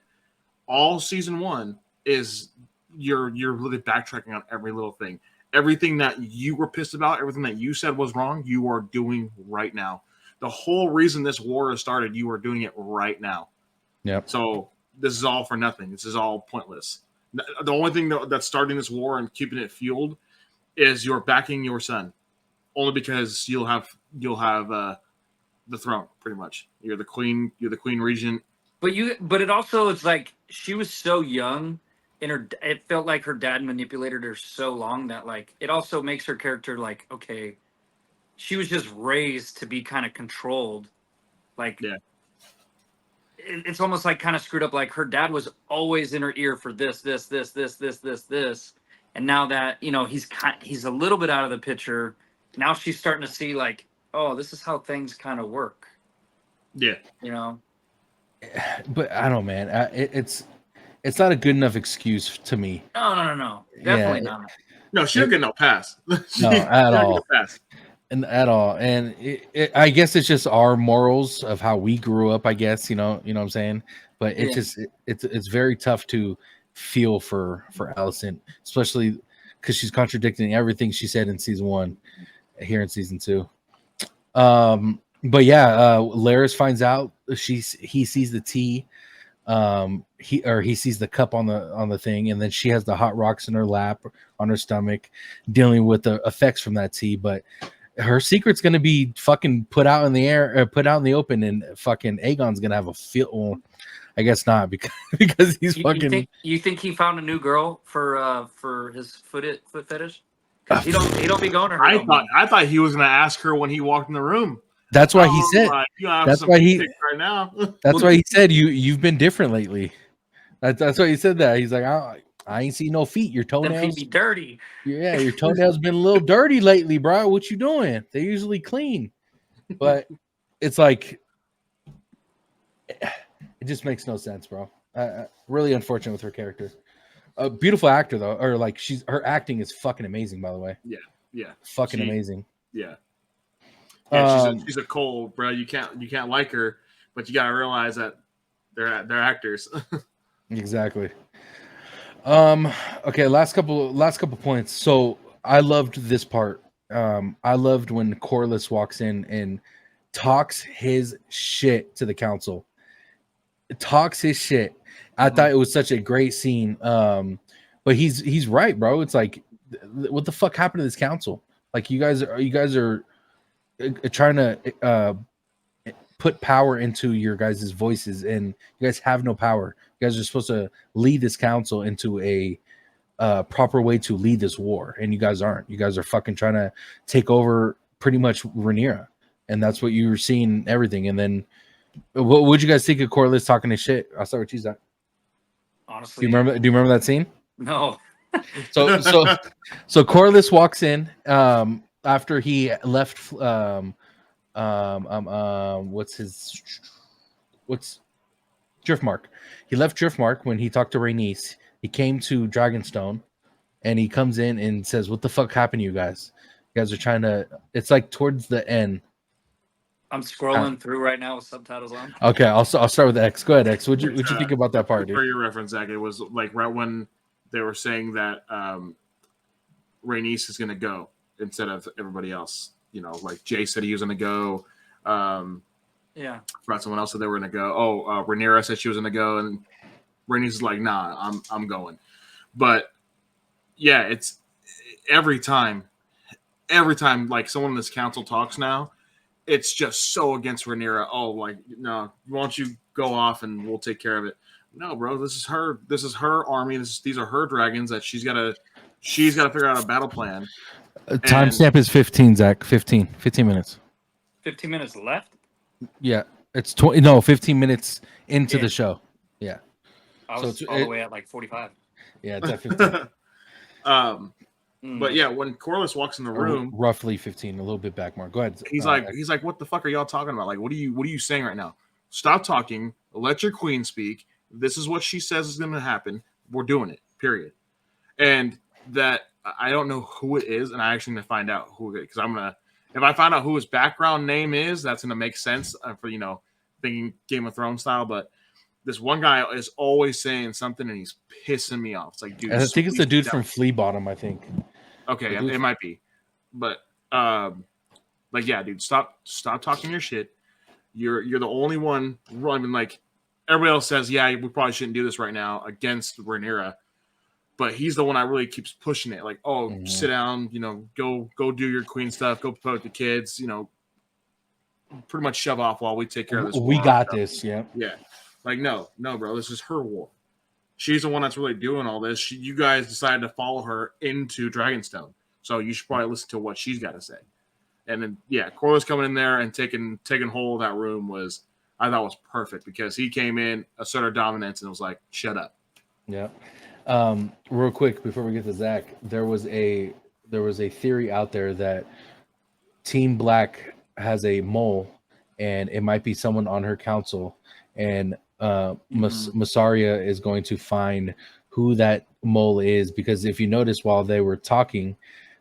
all season one is you're really backtracking on every little thing. Everything that you were pissed about, everything that you said was wrong, you are doing right now. The whole reason this war has started, you are doing it right now. Yep. So this is all for nothing. This is all pointless. The only thing that's starting this war and keeping it fueled is you're backing your son, only because you'll have the throne. Pretty much, you're the queen. You're the queen regent. But it also is like she was so young, and it felt like her dad manipulated her so long that like it also makes her character like okay, she was just raised to be kind of controlled. Like, Yeah. it's almost like kind of screwed up. Like her dad was always in her ear for this, and now that he's a little bit out of the picture. Now she's starting to see like, oh, this is how things kind of work. Yeah. You know. But I don't know, man. It's not a good enough excuse to me. No. Yeah, Definitely not. No, she don't get no pass. no, She at don't get all. a pass. And at all. And I guess it's just our morals of how we grew up. I guess you know what I'm saying. But it's Yeah. just it's very tough to feel for Allison, especially because she's contradicting everything she said in season 1 here in season 2. But yeah, Laris finds out he sees the tea. He sees the cup on the thing, and then she has the hot rocks in her lap on her stomach, dealing with the effects from that tea. But her secret's gonna be fucking put out in the air, put out in the open, and fucking Aegon's gonna have a feel. Well, I guess not because he's fucking. You think he found a new girl for his foot fetish? Because he don't be going to her no more. I thought he was gonna ask her when he walked in the room. That's why he Oh, said. like, you have That's some why he. pics right now. That's why he said you've been different lately. That's why he said that. He's like, I ain't seen no feet. Your Them feet toenails. be dirty. Yeah, your toenails been a little dirty lately, bro. What you doing? They're usually clean, but it's like it just makes no sense, bro. Really unfortunate with her character. A beautiful actor though, or like her acting is fucking amazing. By the way, Yeah, fucking amazing. Yeah, yeah. She's a cold, bro. You can't like her, but you gotta realize that they're actors. Exactly. Okay, last couple points. So I loved this part. I loved when Corlys walks in and talks his shit to the council. Talks his shit. I thought it was such a great scene. But he's right, bro. It's like, what the fuck happened to this council? Like you guys are trying to put power into your guys' voices, and you guys have no power. You guys are supposed to lead this council into a proper way to lead this war, and you guys aren't. You guys are fucking trying to take over pretty much Rhaenyra, and that's what you were seeing everything. And then, what would you guys think of Corlys talking his shit? I'll start with you, Zach. Honestly, Do you remember that scene? No. So Corlys walks in after he left. What's Driftmark? He left Driftmark when he talked to Rhaenys. He came to Dragonstone, and he comes in and says, "What the fuck happened to you guys? You guys are trying to." It's like towards the end. I'm scrolling through right now with subtitles on. Okay, I'll start with X. Go ahead, X. What'd you think about that part, dude? For your reference, Zach, it was like right when they were saying that Rhaenys is going to go instead of everybody else. You know, like Jay said he was going to go. Yeah. Forgot someone else said they were going to go. Oh, Rhaenyra said she was going to go, and Rhaenys is like, "Nah, I'm going." But yeah, it's every time like someone in this council talks now, it's just so against Rhaenyra. Oh, like, no, why don't you go off and we'll take care of it? No, bro, this is her army. These are her dragons that she's got to figure out a battle plan. Timestamp is 15, Zach. 15 minutes. 15 minutes left? Yeah, it's 20. No, 15 minutes into the show. Yeah, I was all the way at like 45. Yeah, it's at 15. But yeah, when Corlys walks in the room, roughly 15, a little bit back, Mark. Go ahead. He's like, what the fuck are y'all talking about? Like, what are you saying right now? Stop talking. Let your queen speak. This is what she says is going to happen. We're doing it. Period. And that I don't know who it is, and I actually going to find out who it is, because if I find out who his background name is, that's going to make sense for thinking Game of Thrones style. But this one guy is always saying something, and he's pissing me off. It's like, dude, I think it's the dude from Flea Bottom. I think. Okay, it might be, but like, yeah, dude, stop talking your shit. You're the only one. I mean, like, everybody else says, yeah, we probably shouldn't do this right now against Rhaenyra, but he's the one that really keeps pushing it. Like, sit down, go do your queen stuff, go promote the kids, pretty much shove off while we take care of this. We got this, yeah. Like, no, bro, this is her war. She's the one that's really doing all this. You guys decided to follow her into Dragonstone, so you should probably listen to what she's got to say. And then Corliss coming in there and taking hold of that room I thought was perfect because he came in, asserted dominance, and was like, "Shut up." Yeah. Real quick before we get to Zach, there was a theory out there that Team Black has a mole, and it might be someone on her council, and Masaria is going to find who that mole is, because if you notice while they were talking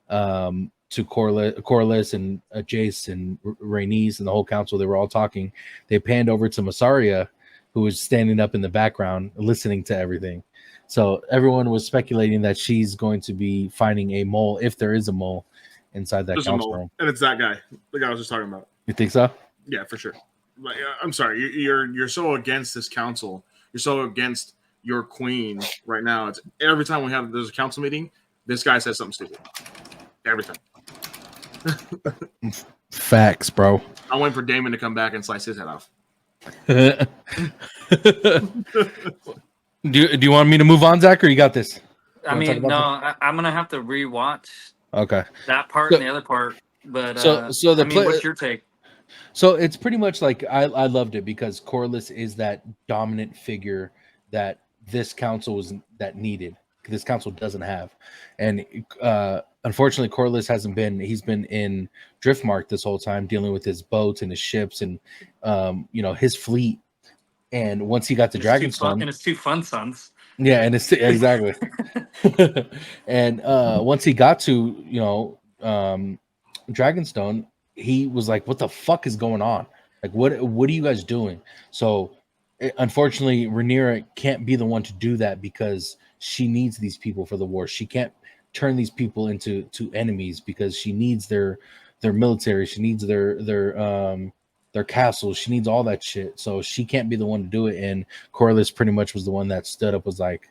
to Corliss and Jace and Rhaenys and the whole council, they were all talking. They panned over to Masaria, who was standing up in the background listening to everything. So everyone was speculating that she's going to be finding a mole, if there is a mole, inside that There's a council mole, room. and it's that guy, the guy I was just talking about. You think so? Yeah, for sure. Like, I'm sorry, you're so against this council. You're so against your queen right now. It's every time there's a council meeting, this guy says something stupid. Every time. Facts, bro. I'm waiting for Damon to come back and slice his head off. Do you want me to move on, Zach, or you got this? I mean, no, I'm gonna have to rewatch. Okay. That part and the other part, but what's your take? So it's pretty much like I loved it because Corliss is that dominant figure that this council needed. This council doesn't have, and unfortunately, Corliss hasn't been. He's been in Driftmark this whole time, dealing with his boats and his ships and his fleet. And once he got to Dragonstone, and his two fun sons. Yeah, and it's exactly. And once he got to Dragonstone, he was like, "What the fuck is going on? Like, what are you guys doing?" So, unfortunately, Rhaenyra can't be the one to do that because she needs these people for the war. She can't turn these people into enemies because she needs their military. She needs their castles. She needs all that shit. So she can't be the one to do it. And Corliss pretty much was the one that stood up, was like,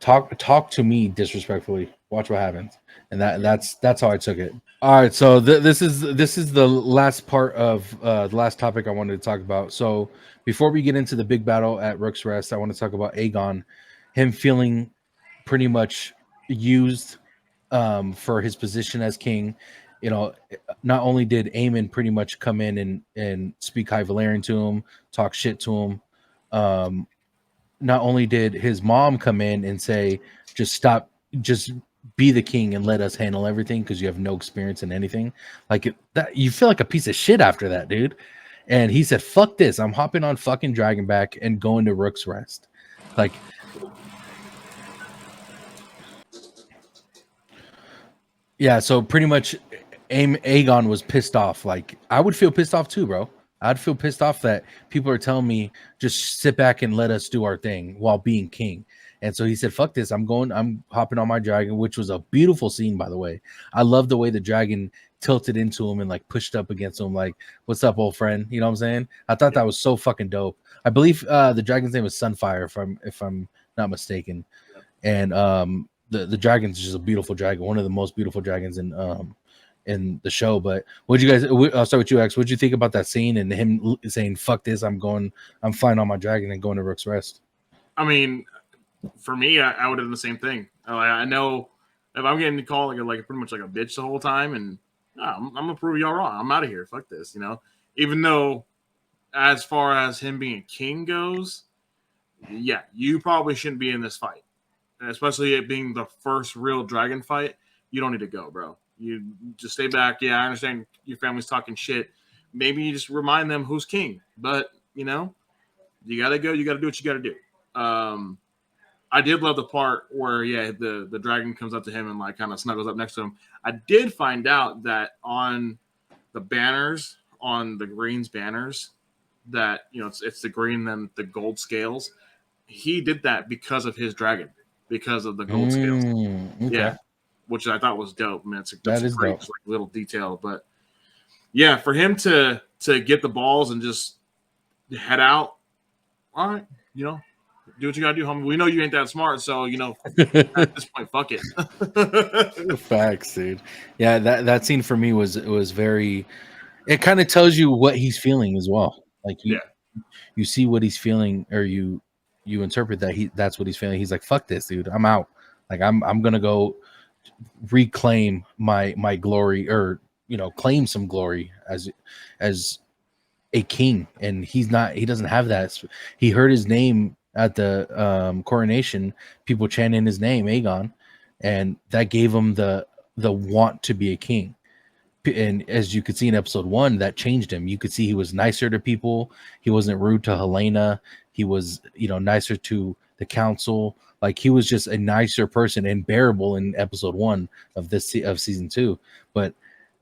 talk to me disrespectfully. Watch what happens. And that's how I took it. All right. So this is the last part of the last topic I wanted to talk about. So before we get into the big battle at Rook's Rest, I want to talk about Aegon, him feeling pretty much used for his position as king. Not only did Aemon pretty much come in and speak High Valyrian to him, talk shit to him, not only did his mom come in and say, just be the king and let us handle everything because you have no experience in anything. That you feel like a piece of shit after that, dude. And he said, fuck this. I'm hopping on fucking Dragonback and going to Rook's Rest. Like, yeah, so pretty much Aegon was pissed off. Like, I would feel pissed off too, bro. I'd feel pissed off that people are telling me just sit back and let us do our thing while being king. And so he said, fuck this. I'm hopping on my dragon, which was a beautiful scene, by the way. I love the way the dragon tilted into him and like pushed up against him, like, what's up, old friend? You know what I'm saying? I thought that was so fucking dope. I believe the dragon's name is Sunfire, if I'm not mistaken. And the dragon's just a beautiful dragon, one of the most beautiful dragons in the show. But what you guys? I'll start with you, X. What did you think about that scene and him saying, "Fuck this! I'm flying on my dragon and going to Rook's Rest"? I mean, for me, I would have done the same thing. I know if I'm getting called like pretty much like a bitch the whole time, and I'm gonna prove y'all wrong. I'm out of here. Fuck this. Even though, as far as him being king goes, yeah, you probably shouldn't be in this fight, and especially it being the first real dragon fight. You don't need to go, bro. You just stay back. Yeah, I understand your family's talking shit. Maybe you just remind them who's king. But, you gotta go. You gotta do what you gotta do. I did love the part where, the dragon comes up to him and like kind of snuggles up next to him. I did find out that on the banners, on the Green's banners, that it's the green and the gold scales. He did that because of his dragon, because of the gold scales. Okay. Yeah, which I thought was dope. I mean, that is great, dope. just, like, little detail. But yeah, for him to get the balls and just head out, all right, do what you gotta do, homie. We know you ain't that smart, so at this point, fuck it. Facts, dude. Yeah, that scene for me was very. It kind of tells you what he's feeling as well. Like you see what he's feeling, or you interpret that's what he's feeling. He's like, fuck this, dude. I'm out. Like I'm gonna go reclaim my glory, or claim some glory as a king, and he doesn't have that. He heard his name at the coronation, people chanting his name, Aegon, and that gave him the want to be a king. And as you could see in episode 1, that changed him. You could see he was nicer to people. He wasn't rude to Helena. He was, nicer to the council. Like, he was just a nicer person and bearable in episode 1 of season 2. But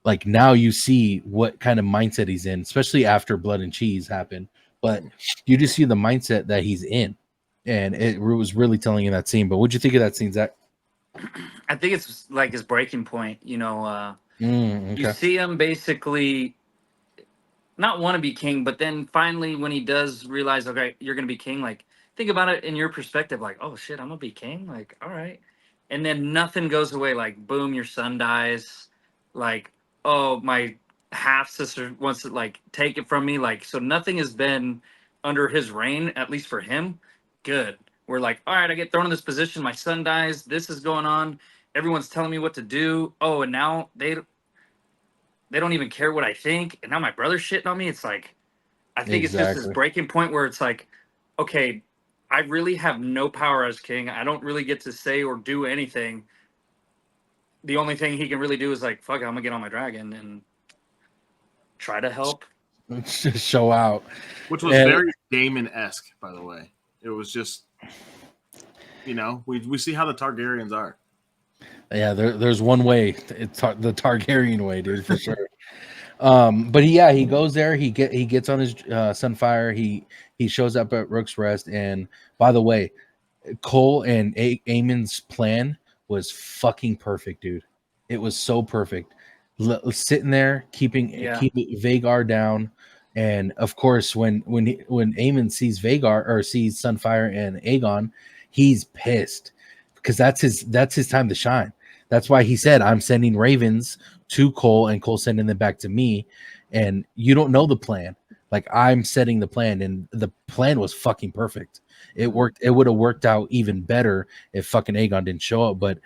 like, now you see what kind of mindset he's in, especially after Blood and Cheese happened. But you just see the mindset that he's in, and it was really telling in that scene. But what'd you think of that scene, Zach? I think it's like his breaking point. You Okay. see him basically not want to be king, but then finally when he does realize, okay, you're gonna be king, like think about it in your perspective, like, oh shit, I'm gonna be king, like, all right. And then nothing goes away, like boom, your son dies, like, oh, my half sister wants to like take it from me, like, so nothing has been under his reign, at least for him, good. We're like, all right, I get thrown in this position, my son dies, this is going on, everyone's telling me what to do. Oh, and now they don't even care what I think, and now my brother's shitting on me. It's like, I think it's just this Exactly. breaking point where it's like, okay, I really have no power as king. I don't really get to say or do anything. The only thing he can really do is like, fuck it, I'm gonna get on my dragon and try to help. Just show out. which was And very Damon-esque, by the way. It was just, we see how the Targaryens are. yeah, there's one way. It's the Targaryen way, dude, for sure. But he goes there. He gets on his Sunfire. He shows up at Rook's Rest. And by the way, Cole and Aemon's plan was fucking perfect, dude. It was so perfect. Sitting there, keeping Yeah. Vagar down, and of course, when Aemon sees Vagar or sees Sunfire and Aegon, he's pissed because that's his time to shine. That's why he said, "I'm sending ravens to Cole, and Cole sending them back to me." And you don't know the plan. Like, I'm setting the plan, and the plan was fucking perfect. It worked. It would have worked out even better if fucking Aegon didn't show up. But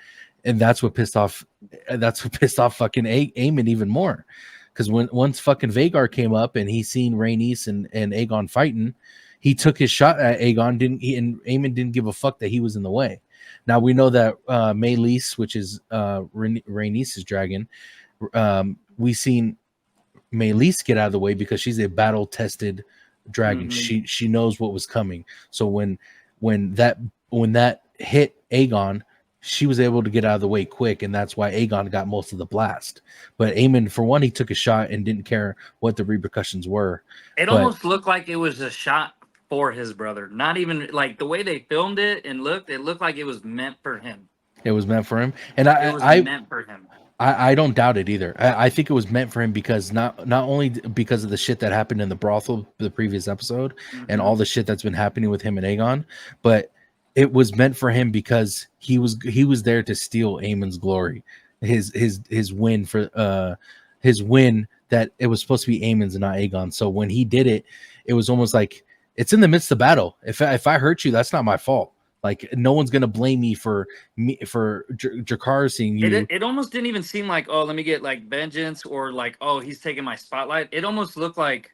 and that's what pissed off. That's what pissed off fucking Aemon even more. Because once fucking Vagar came up and he seen Rhaenys and Aegon fighting, he took his shot at Aegon. And Aemon didn't give a fuck that he was in the way. Now we know that Meleys, which is Rhaenys' dragon, we seen Meleys get out of the way because she's a battle tested dragon. Mhm. She knows what was coming. So when that hit Aegon, she was able to get out of the way quick, and that's why Aegon got most of the blast. But Aemon, for one, he took a shot and didn't care what the repercussions were. It But almost looked like it was a shot for his brother. Not even like the way they filmed it and looked, it looked like it was meant for him. it was meant for him, and It was meant for him. I don't doubt it either. I think it was meant for him because not only because of the shit that happened in the brothel the previous episode and Mhm. all the shit that's been happening with him and Aegon, but it was meant for him because he was there to steal Aemon's glory, his win his win that it was supposed to be Aemon's and not Aegon. So when he did it, it was almost like it's in the midst of battle. If I hurt you, that's not my fault. Like, no one's gonna blame me for Jakar seeing you. It almost didn't even seem like, oh, let me get like vengeance, or like, oh, he's taking my spotlight. It almost looked like,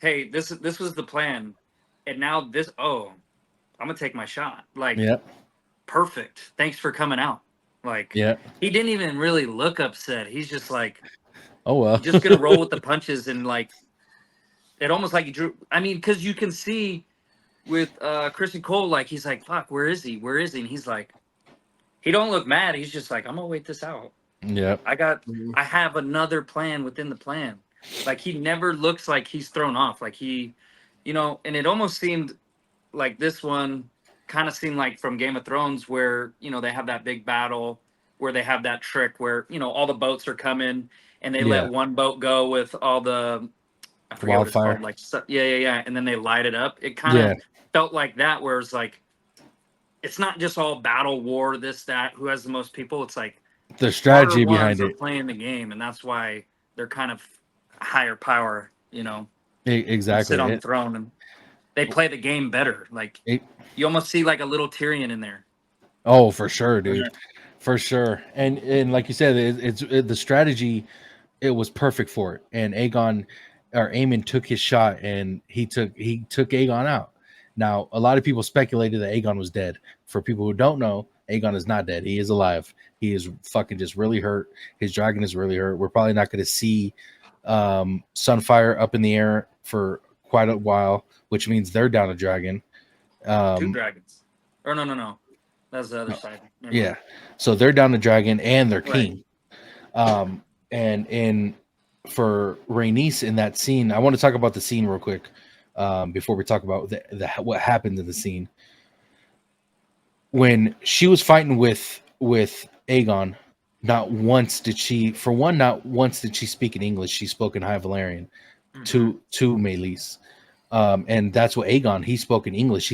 hey, this was the plan, and now this, oh, I'm gonna take my shot. Like, Yeah, perfect. Thanks for coming out. Like, yeah. he didn't even really look upset. He's just like, Oh well. just gonna roll with the punches, and like, it almost like he drew. I mean, because you can see with Christian Cole, like, he's like, fuck, where is he? Where is he? And he's like, he don't look mad. He's just like, I'm gonna wait this out. Yeah. I have another plan within the plan. Like, he never looks like he's thrown off. Like, he, and it almost seemed like this one kind of seemed like from Game of Thrones, where, they have that big battle where they have that trick where, all the boats are coming and they let Yeah. one boat go with all the, I forget what it's Wildfire. called. Like, yeah. And then they light it up. It kind Yeah. of felt like that, where it's like, it's not just all battle war, this, that, who has the most people. It's like, The smarter strategy behind ones are it. playing the game, and that's why they're kind of higher power, and sit Exactly. on the throne, and they play the game better. Like, It, you almost see like a little Tyrion in there. oh, for sure, dude. For sure. And like you said, the strategy it was perfect for it. And Aemon took his shot, and he took Aegon out. Now, a lot of people speculated that Aegon was dead. For people who don't know, Aegon is not dead. He is alive. He is fucking just really hurt. His dragon is really hurt. We're probably not going to see Sunfire up in the air for quite a while, which means they're down a dragon. Two Um, dragons. Or no. That's the other no, side. Never yeah, mind. so they're down a dragon and their Right. king. And in for Rhaenys in that scene, I want to talk about the scene real quick before we talk about what happened in the scene when she was fighting with Aegon. Not once did she speak in English. She spoke in High Valyrian Mm-hmm. to Meleys. And that's what Aegon, he spoke in English.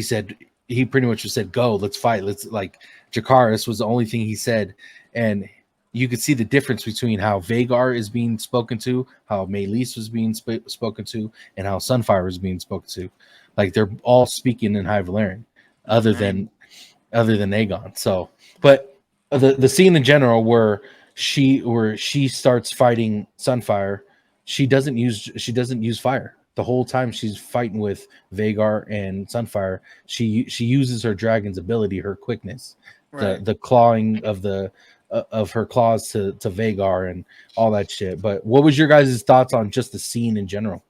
He pretty much just said, "Go, let's fight." Let's like Jakaris was the only thing he said. And you could see the difference between how Vagar is being spoken to, how Meleys was being spoken to, and how Sunfire was being spoken to. Like they're all speaking in High Valyrian, other Mm-hmm. than Aegon. So, but the scene in general where she starts fighting Sunfire, she doesn't use fire the whole time she's fighting with Vagar and Sunfire. She uses her dragon's ability, her quickness, Right. the clawing of her claws to Vagar and all that shit. But what was your guys' thoughts on just the scene in general?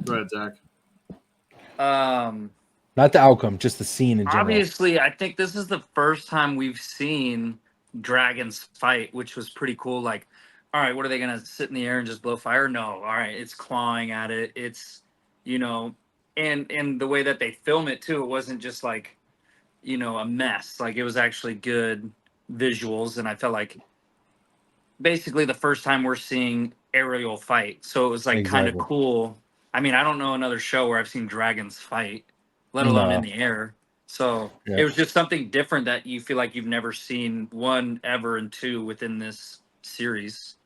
Go ahead, Zach. Um Not the outcome, just the scene in general. Obviously, I think this is the first time we've seen dragons fight, which was pretty cool. Like, all right, what are they gonna sit in the air and just blow fire? No, all right, it's clawing at it. It's, you know, and the way that they film it too, it wasn't just like, a mess. Like it was actually good visuals, and I felt like basically the first time we're seeing aerial fight. So it was like kind of Exactly. cool. I mean, I don't know another show where I've seen dragons fight, let alone in No. the air. So Yeah. it was just something different that you feel like you've never seen, one ever and two within this series.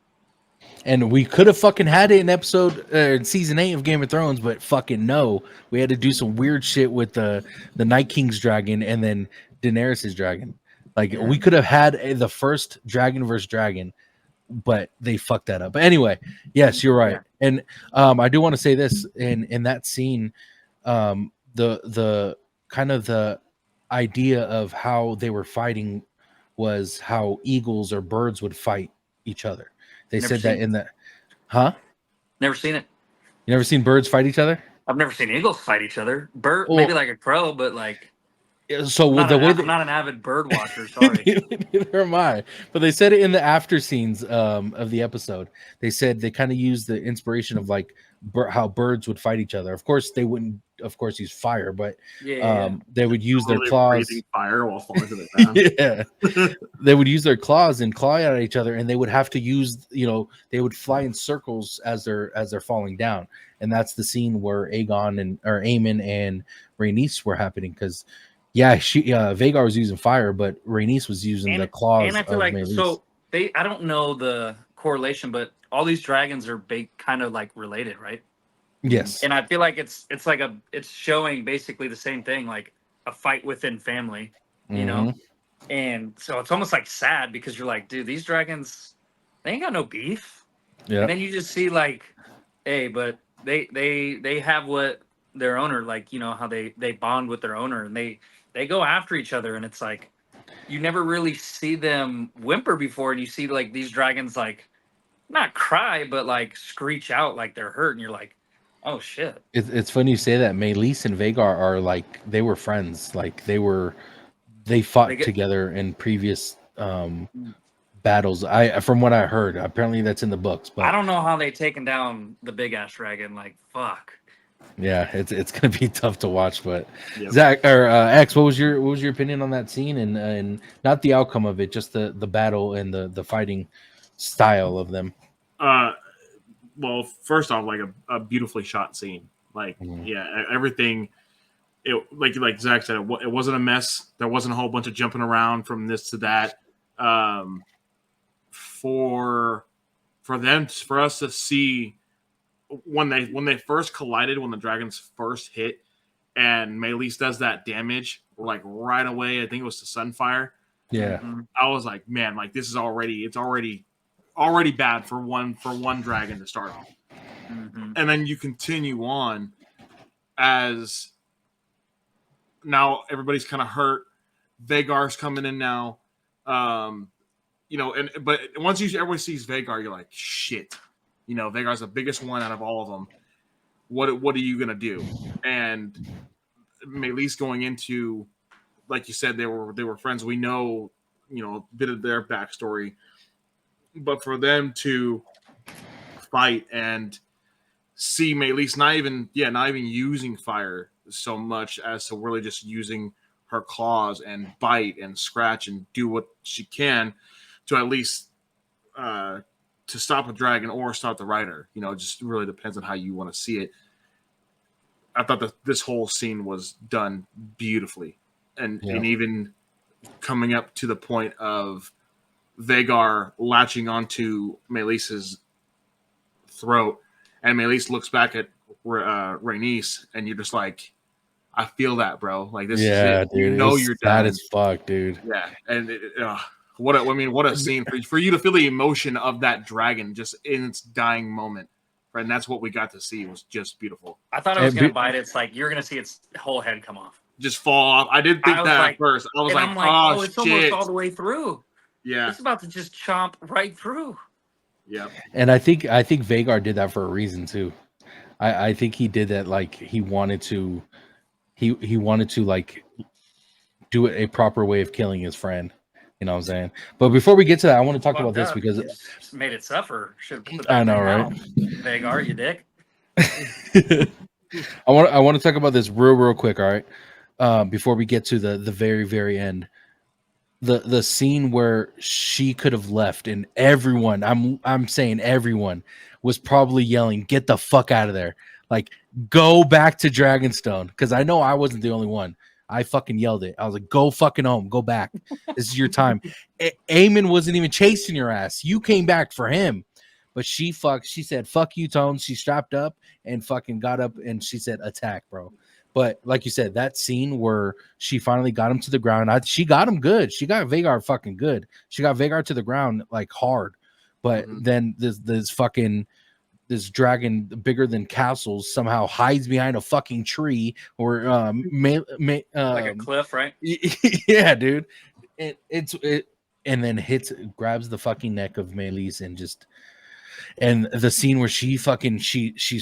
And we could have fucking had it in season 8 of Game of Thrones, but fucking no, we had to do some weird shit with the Night King's dragon and then Daenerys's dragon. Like Yeah. we could have had the first dragon versus dragon, but they fucked that up. But anyway, yes, you're right. Yeah. And I do want to say this in that scene, the kind of the idea of how they were fighting was how eagles or birds would fight each other. They Never said that seen in the huh? never seen it. You never seen birds fight each other? I've never seen eagles fight each other. Bird maybe Well, like a crow, but like so I'm with not the an way I'm that not an avid bird watcher, sorry. neither am I. But they said it in the after scenes of the episode. They said they kind of used the inspiration of like how birds would fight each other. Of course, they wouldn't, of course, use fire, but Yeah. they would use their Literally breathing claws. fire while falling to the ground. Yeah, they would use their claws and claw at each other, and they would have to use, they would fly in circles as they're falling down, and that's the scene where Aemon and Rhaenys were happening because. Yeah, Vagar was using fire, but Rhaenys was using the And claws I feel of like Meleys. so they I don't know the correlation, but all these dragons are kind of like related, right? Yes. And I feel like it's showing basically the same thing, like a fight within family, you know. Hmm. And so it's almost like sad because you're like, dude, these dragons, they ain't got no beef. And Yeah. then you just see like, hey, but they have what their owner, like, how they bond with their owner, and they go after each other, and it's like you never really see them whimper before, and you see like these dragons like not cry but like screech out like they're hurt, and you're like, oh shit. It's funny you say that. Meleys and Vagar are like they were friends. Like they They fought get together in previous battles. I from what I heard. Apparently that's in the books, I but don't know how they taken down the big ass dragon, like fuck. yeah, it's gonna be tough to watch. But Yep. Zach or X, what was your opinion on that scene and not the outcome of it, just the battle and the fighting style of them? Uh, well, first off, like a beautifully shot scene. Like, Mhm. yeah, everything. It like Zach said, it wasn't a mess. There wasn't a whole bunch of jumping around from this to that. Um, for for us to see when they first collided, when the dragons first hit, and Meleys does that damage like right away. I think it was to Sunfire. Yeah. Mhm. I was like, man, like this is already already bad for one dragon to start off, Mm-hmm. and then you continue on as now everybody's kind of hurt. Vagar's coming in now, but once everyone sees Vagar, you're like, shit, Vagar's the biggest one out of all of them. What are you gonna do? And Melis going into, like you said, they were friends. We know, a bit of their backstory, but for them to fight and see Melis not even using fire so much as to really just using her claws and bite and scratch and do what she can to at least to stop a dragon or stop the rider. It just really depends on how you want to see it. I thought that this whole scene was done beautifully, and even coming up to the point of Vagar latching onto Melis's throat, and Melis looks back at Rhaenys, and you're just like, I feel that, bro. Like, this is it. Dude, You're bad done. as fuck, dude. Yeah, and what a scene for you to feel the emotion of that dragon just in its dying moment. Right, and that's what we got to see. It was just beautiful. I thought it was going to bite. It's like you're going to see its whole head come off. Just fall off. I did think that at first. I was like, oh, it's shit. almost all the way through. Yeah. It's about to just chomp right through. Yeah. And I think Vagar did that for a reason too. I think he did that like he wanted to like do it a proper way of killing his friend. You know what I'm saying? But before we get to that, I want to talk about this because it made it suffer. I know, right? Vagar, you dick. I want to talk about this real quick, all right? Before we get to the very, very end. The scene where she could have left and everyone, I'm saying everyone, was probably yelling, "Get the fuck out of there." Like, go back to Dragonstone. Because I know I wasn't the only one. I fucking yelled it. I was like, go fucking home. Go back. This is your time. Aemon wasn't even chasing your ass. You came back for him. But she said, fuck you, Tone. She strapped up and fucking got up and she said, attack, bro. But like you said, that scene where she finally got him to the ground, she got him good. She got Vagar fucking good. She got Vagar to the ground like hard. But then this dragon bigger than castles somehow hides behind a fucking tree or like a cliff, right? Yeah, dude. And then grabs the fucking neck of Melis and the scene where she's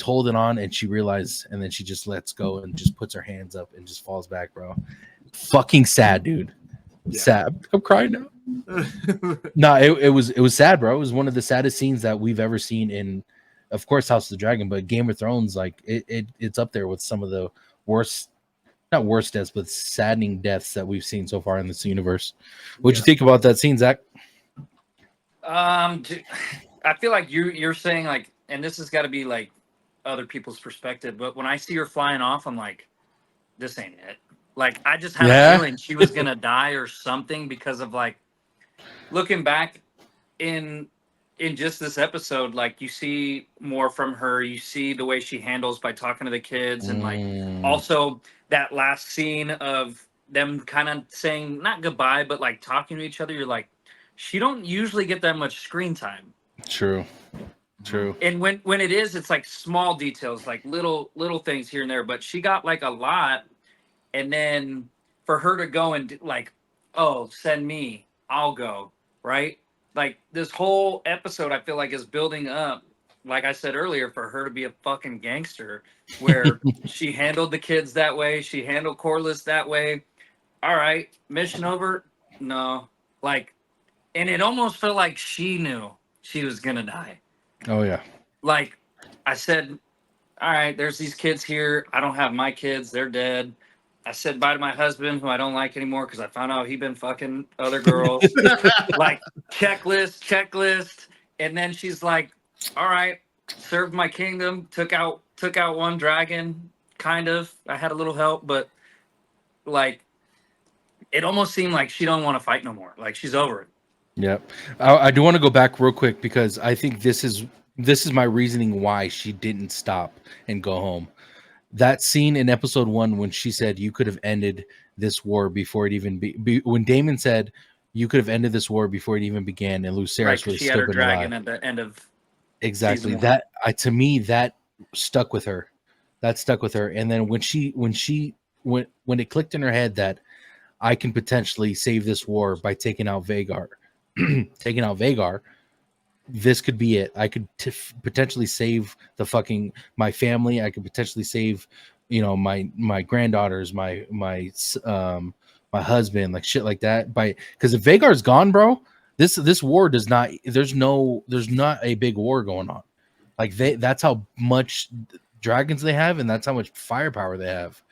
holding on and she realizes and then she just lets go and just puts her hands up and just falls back, bro. Fucking sad, dude. Yeah. Sad. I'm crying now. No, it was sad, bro. It was one of the saddest scenes that we've ever seen in, of course, House of the Dragon, but Game of Thrones, like it's up there with some of the not worst deaths, but saddening deaths that we've seen so far in this universe. What'd you think about that scene, Zach? I feel like you're saying like, and this has got to be like other people's perspective, but when I see her flying off, I'm like, this ain't it. Like, I just had a feeling she was gonna die or something because of like looking back in just this episode, like you see more from her. You see the way she handles by talking to the kids, and like also that last scene of them kind of saying not goodbye, but like talking to each other. You're like, she don't usually get that much screen time. True. And when it is, it's like small details, like little things here and there. But she got like a lot, and then for her to go and like, oh, send me, I'll go, right? Like this whole episode, I feel like is building up, like I said earlier, for her to be a fucking gangster, where she handled the kids that way, she handled Corlys that way. All right, mission over. No, like, and it almost felt like she knew she was gonna die. Oh yeah. Like I said, all right, there's these kids here. I don't have my kids; they're dead. I said bye to my husband, who I don't like anymore because I found out he'd been fucking other girls. Like checklist, and then she's like, "All right, served my kingdom, took out one dragon, kind of. I had a little help, but like, it almost seemed like she don't want to fight no more. Like she's over it." Yep. I do want to go back real quick because I think this is my reasoning why she didn't stop and go home. That scene in episode 1 when she said you could have ended this war before it even be when Daemon said you could have ended this war before it even began, and Right, Lucerys because would have she had still her been alive. dragon at the end of season Exactly. 1. To me, that stuck with her. That stuck with her. And then when it clicked in her head that I can potentially save this war by taking out Vagar, taking out Vagar, this could be it. I could potentially save my family. I could potentially save, my granddaughters, my husband, like shit like that. Because if Vagar's gone, bro, this war does not. There's not a big war going on. Like that's how much dragons they have, and that's how much firepower they have.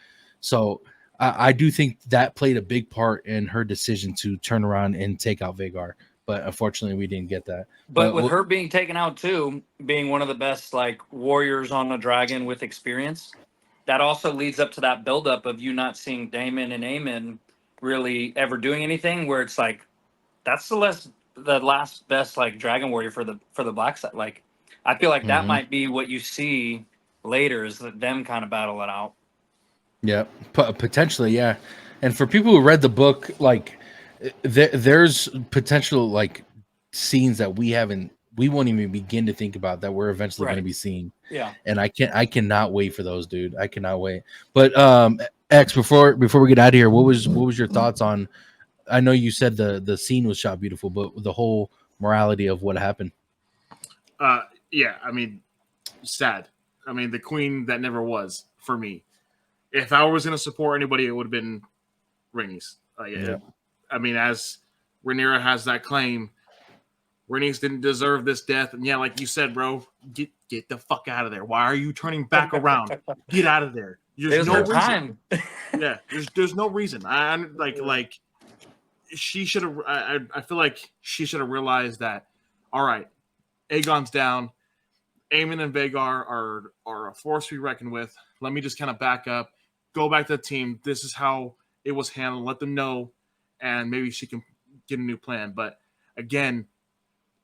So I do think that played a big part in her decision to turn around and take out Vagar. But unfortunately, we didn't get that. But with her being taken out too, being one of the best like warriors on a dragon with experience, that also leads up to that buildup of you not seeing Damon and Aemon really ever doing anything. Where it's like that's the last best like dragon warrior for the black side. Like I feel like that Mhm. might be what you see later is that them kind of battle it out. Yeah, potentially, yeah. And for people who read the book, like there's potential like scenes that we won't even begin to think about that we're eventually going to Right. be seeing. Yeah. And I cannot wait for those, dude. I cannot wait. But X, before we get out of here, what was your thoughts on? I know you said the scene was shot beautiful, but the whole morality of what happened. Yeah, I mean, sad. I mean, the queen that never was for me. If I was going to support anybody, it would have been Rhaenys. Yeah. I mean, as Rhaenyra has that claim, Rhaenys didn't deserve this death. And yeah, like you said, bro, get the fuck out of there. Why are you turning back around? Get out of there. There's It was no her reason. time. Yeah, there's no reason. I'm like she should have. I feel like she should have realized that. All right, Aegon's down. Aemon and Vagar are a force to be reckoned with. Let me just kind of back up, go back to the team. This is how it was handled. Let them know, and maybe she can get a new plan. But again,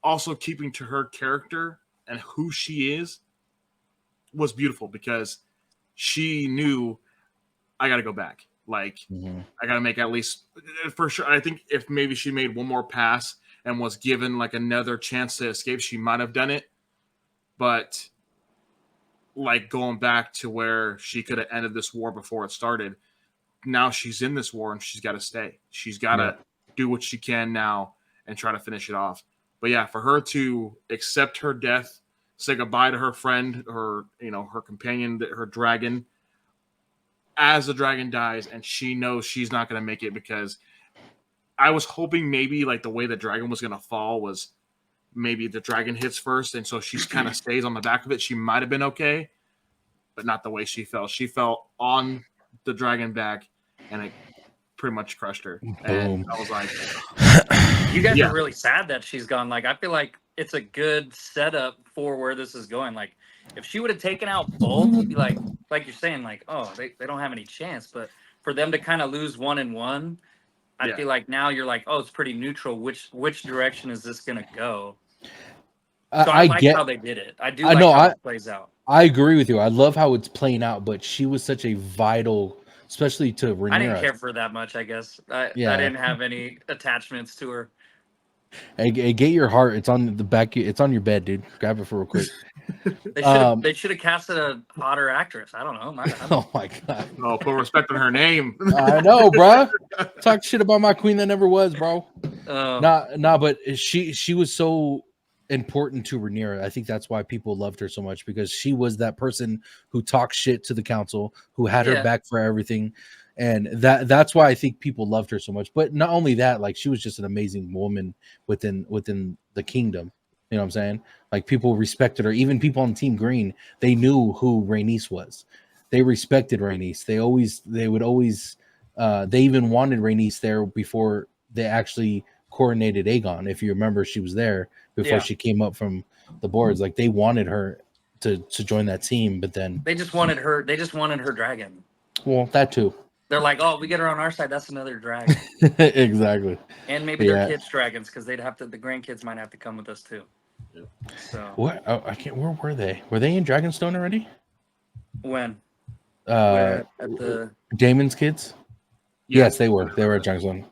also keeping to her character and who she is was beautiful because she knew I got to go back. Like Mhm. I got to make at least for sure. I think if maybe she made one more pass and was given like another chance to escape, she might have done it. But like going back to where she could have ended this war before it started. Now she's in this war and she's got to stay. She's got to Yeah. do what she can now and try to finish it off. But yeah, for her to accept her death, say goodbye to her friend, her companion, her dragon, as the dragon dies, and she knows she's not going to make it because I was hoping maybe like the way the dragon was going to fall was maybe the dragon hits first, and so she kind of stays on the back of it. She might have been okay, but not the way she fell. She fell on the dragon back, and it pretty much crushed her. And Boom. I was like, You guys yeah, are really sad that she's gone. Like I feel like it's a good setup for where this is going. Like if she would have taken out both, you'd be like you're saying, like, oh, they don't have any chance. But for them to kind of lose one and one, I yeah. feel like now you're like, oh, it's pretty neutral. Which direction is this gonna go? So I I like get. how they did it. I do I like know. how it plays out. I agree with you. I love how it's playing out, but she was such a vital, especially to I didn't Rhaenyra. care for that much. I guess I Yeah. didn't have any attachments to her. Hey, get your heart. It's on the back. It's on your bed, dude. Grab it for real quick. They should have Um. they should have casted a hotter actress. I don't know. Oh my god. Oh, put respect on her name. I know, bruh. Talk shit about my queen that never was, bro. Uh, Nah, but she was so important to Rhaenyra. I think that's why people loved her so much because she was that person who talked shit to the council, who had her yeah. back for everything, and that's why I think people loved her so much. But not only that, like she was just an amazing woman within the kingdom. You know what I'm saying? Like people respected her. Even people on Team Green, they knew who Rhaenys was. They respected Rhaenys. They would always. They even wanted Rhaenys there before they actually coronated Aegon. If you remember, she was there before Yeah. she came up from the boards. Like they wanted her to join that team, but then They just wanted her. They just wanted her dragon. well, that too. They're like, oh, we get her on our side. That's another dragon. Exactly. And maybe But their yeah. kids' dragons because they'd have to. The grandkids might have to come with us too. Yeah. So What? Oh, I can't. Where were they? Were they in Dragonstone already? when Uh, at the Damon's kids. Yeah. Yes, they were. They were at Dragonstone.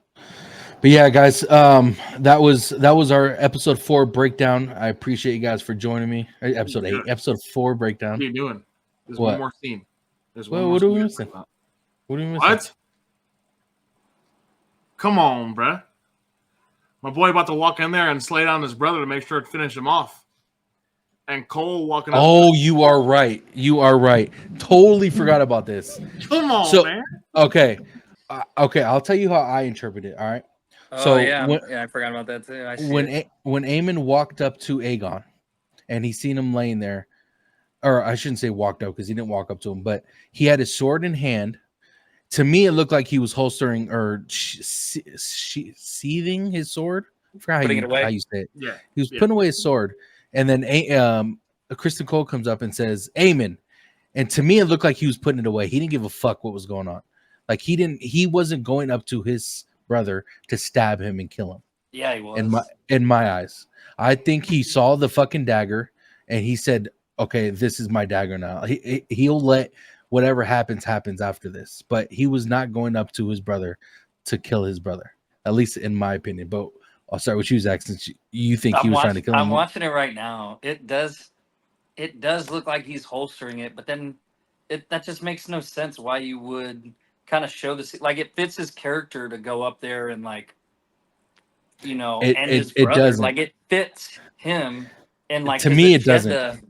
But yeah, guys, that was our episode 4 breakdown. I appreciate you guys for joining me. Episode 8, Good. episode 4 What breakdown. are you doing? There's one What? more scene. There's one Well, more what are scene we we gotta missing? talk about. What are we missing? What? Come on, bruh. My boy about to walk in there and slay down his brother to make sure to finish him off. And Cole walking up. Oh, you are right. You are right. Totally forgot about this. Come on, So, man. okay, okay, I'll tell you how I interpret it. All right. Oh So yeah, when yeah, I forgot about that too. I see when it. when Aemon walked up to Aegon, and he seen him laying there, or I shouldn't say walked up because he didn't walk up to him, but he had his sword in hand. To me, it looked like he was holstering or sheathing his sword. I forgot Putting it how away. you say it. Yeah. He was Yeah. putting away his sword, and then Kristen Cole comes up and says, "Aemon." And to me, it looked like he was putting it away. He didn't give a fuck what was going on. Like he wasn't going up to his brother to stab him and kill him. Yeah, he In my was. eyes, I think he saw the fucking dagger and he said, "Okay, this is my dagger now." He'll let whatever happens after this. But he was not going up to his brother to kill his brother. At least in my opinion. But I'll start with you, Zach, since you think he was trying to kill I'm him. watching it right now. It does look like he's holstering it, but then that just makes no sense why you would kind of show this. Like it fits his character to go up there and like and his It brother. doesn't. Like it fits him and like To his me, it doesn't. agenda.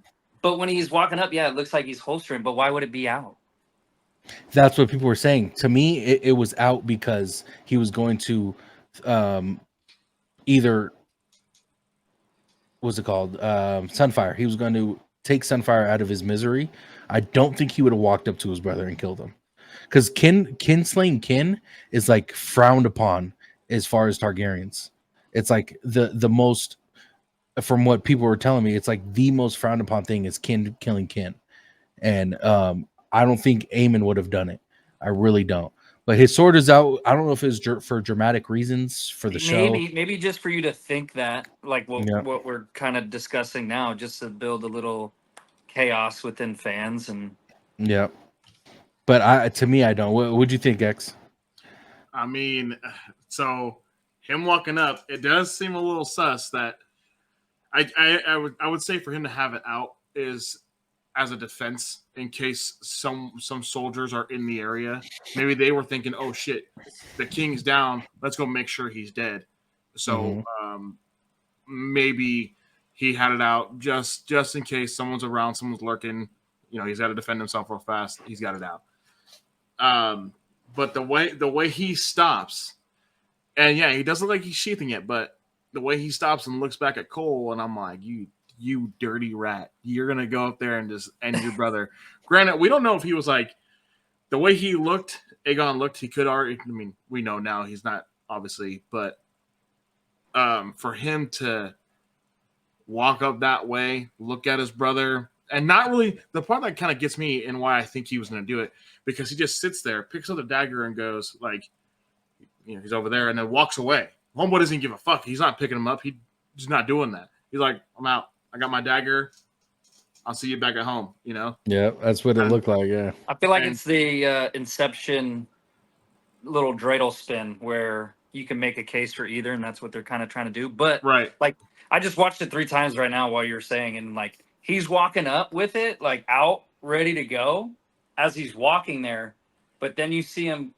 But when he's walking up, yeah, it looks like he's holstering. But why would it be out? That's what people were saying. To me, it was out because he was going to either what's it called? Sunfire. He was going to take Sunfire out of his misery. I don't think he would have walked up to his brother and killed him. Because kin slaying kin is like frowned upon as far as Targaryens. It's like the most, from what people were telling me, it's like the most frowned upon thing is kin killing kin. And I don't think Aemon would have done it. I really don't. But his sword is out. I don't know if it's for dramatic reasons for the show. Maybe just for you to think that, like Yeah, what we're kind of discussing now, just to build a little chaos within fans and yeah. But to me, I don't. What would you think, X? I mean, so him walking up, it does seem a little sus that I would say for him to have it out is as a defense in case some soldiers are in the area. Maybe they were thinking, "Oh shit, the king's down. Let's go make sure he's dead." So maybe he had it out just in case someone's around, someone's lurking. He's got to defend himself real fast. He's got it out. But the way he stops, and yeah, he doesn't look like he's sheathing it, but the way he stops and looks back at Cole, and I'm like, you dirty rat, you're gonna go up there and just end your brother. Granted, we don't know if he was like the way he looked. Aegon looked. He could already. I mean, we know now he's not obviously, but for him to walk up that way, look at his brother, and not really the part that kind of gets me and why I think he was going to do it because he just sits there, picks up the dagger, and goes like, he's over there, and then walks away. Homeboy doesn't give a fuck. He's not picking him up. He's not doing that. He's like, I'm out. I got my dagger. I'll see you back at home. Yeah, that's what it looked like. Yeah, I feel like And- it's the Inception little dreidel spin where you can make a case for either, and that's what they're kind of trying to do. But right. like, I just watched it 3 times right now while you're saying, and like he's walking up with it, like out, ready to go, as he's walking there. But then you see him.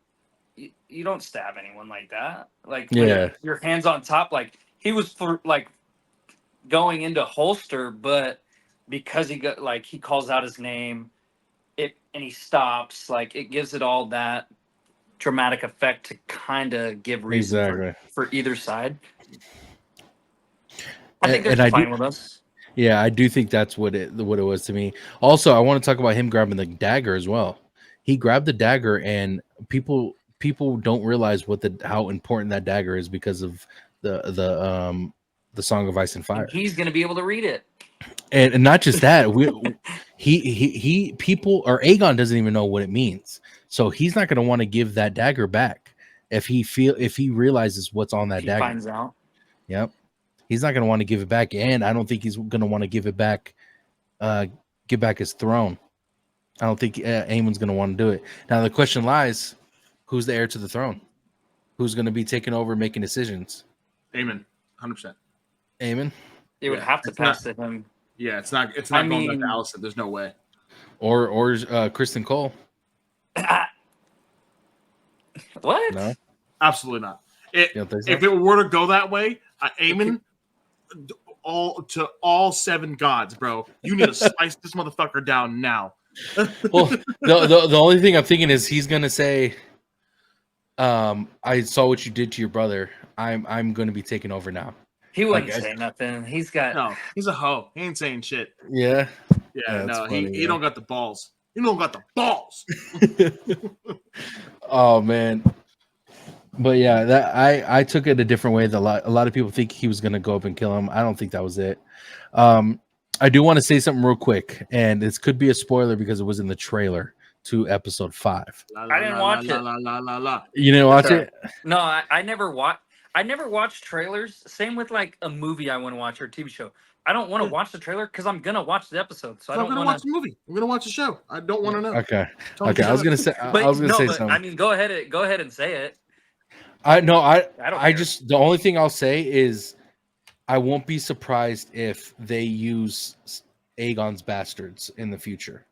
You don't stab anyone like that. Like when yeah, your hands on top. Like he was for like going into holster, but because he calls out his name, and he stops. Like it gives it all that dramatic effect to kind of give reason exactly. for either side. I think And they're I do. fine with us. Yeah, I do think that's what it was to me. Also, I want to talk about him grabbing the dagger as well. He grabbed the dagger, and people don't realize how important that dagger is because of the Song of Ice and Fire. And he's going to be able to read it. And not just that, he people or Aegon doesn't even know what it means, so he's not going to want to give that dagger back if he realizes what's on that He dagger. finds out. Yep, he's not going to want to give it back, and I don't think he's going to want to give it back, give back his throne. I don't think Aemon's going to want to do it. Now the question lies: who's the heir to the throne? who's going to be taking over, making decisions? Amen. 100%. Amen. It would Yeah, have to it's pass not. to him. Yeah, it's not. It's I not going back to mean, Allison. There's no way. Or Kristen Cole. what? No, Absolutely not. you don't think so? If it were to go that way, Amen all 7 gods, bro. You need to slice this motherfucker down now. Well, the only thing I'm thinking is he's gonna say, "I saw what you did to your brother. I'm going to be taking over now." He wouldn't Like, say nothing. He's got. No, he's a hoe. He ain't saying shit. yeah, Yeah, that's no, funny, he yeah. don't got the balls. You don't got the balls. Oh man, but yeah, that I took it a different way. A lot of people think he was gonna go up and kill him. I don't think that was it. I do want to say something real quick, and this could be a spoiler because it was in the trailer to episode 5. I didn't watch it. You didn't watch Okay. it? No, I never watch. I never watch trailers. Same with like a movie I want to watch or a TV show. I don't want to watch the trailer because I'm gonna watch the episode. So I I'm don't gonna want watch the movie. I'm gonna watch the show. I don't want to know. Okay. Tell me Okay. to I was shut gonna up. say. But I was gonna no, say but something. I mean, go ahead and say it. I no. I don't I care. just the only thing I'll say is I won't be surprised if they use Aegon's bastards in the future.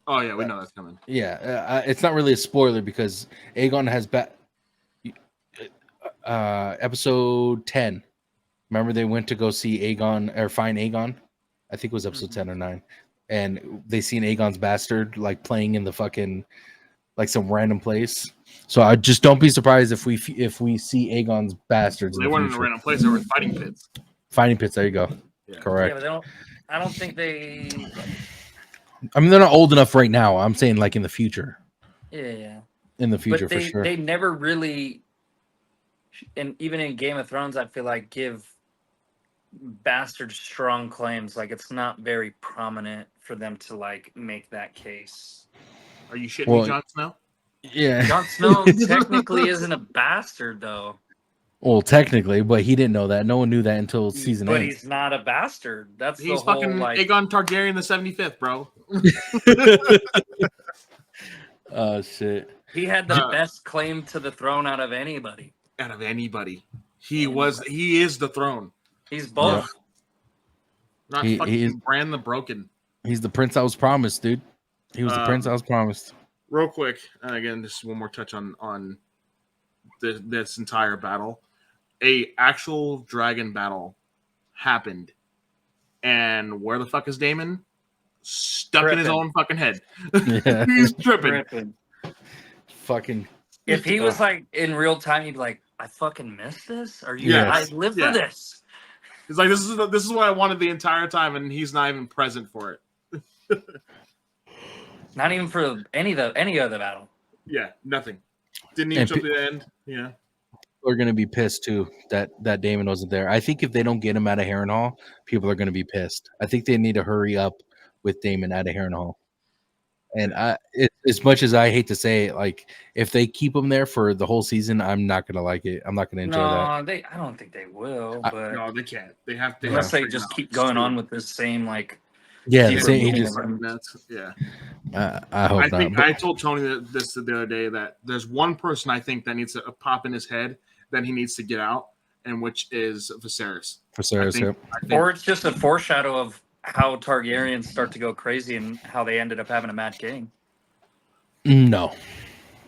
Oh yeah, we know that's coming. Yeah, it's not really a spoiler because Aegon has episode 10. Remember they went to go see Aegon or find Aegon? I think it was episode 10 or 9. And they seen Aegon's bastard like playing in the fucking like some random place. So I just don't be surprised if we see Aegon's bastards They in the weren't in a future. random place. They were in fighting pits. Fighting pits, there you go. Yeah. Correct. Yeah, but they don't. I don't think they. I mean, they're not old enough right now. I'm saying like in the future. Yeah. In the future, But they for sure. they never really, and even in Game of Thrones, I feel like give bastards strong claims. Like it's not very prominent for them to like make that case. Are you shitting Well, me, Jon Snow? Yeah. Jon Snow technically isn't a bastard though. Well, technically, but he didn't know that. No one knew that until season But 8. he's not a bastard. That's He's the whole fucking like. Aegon Targaryen the 75th, bro. Oh shit. He had the best claim to the throne out of anybody. Out of anybody, he is the throne. He's both. Not He fucking is- Bran the Broken. He's the prince I was promised, dude. He was the prince I was promised. Real quick, and again, just one more touch on this entire battle. A actual dragon battle happened, and where the fuck is Daemon? Stuck in his Tripping. own fucking head. Yeah. He's tripping. Tripping. Fucking If he was like in real time, he'd be like, "I fucking missed this. Are you? Yes. I live Yeah. for this." He's like, this is what I wanted the entire time, and he's not even present for it. Not even for any other battle. Yeah, nothing. Didn't even And jump to the end. Yeah. people are gonna be pissed too that Damon wasn't there. I think if they don't get him out of Harrenhal, people are gonna be pissed. I think they need to hurry up with Damon out of Harrenhal. And as much as I hate to say it, like if they keep him there for the whole season, I'm not gonna like it. I'm not gonna enjoy that. No, I don't think they will. I- But No, they can't. They have to. unless they figure it just out. keep It's going too- on with this same like. Yeah, Keep he removing just. him. Yeah. I hope I not. think but- I told Tony this the other day that there's one person I think that needs to pop in his head that he needs to get out, and which is Viserys. for Sarah's, I think Or it's just a foreshadow of how Targaryens start to go crazy and how they ended up having a mad king. no.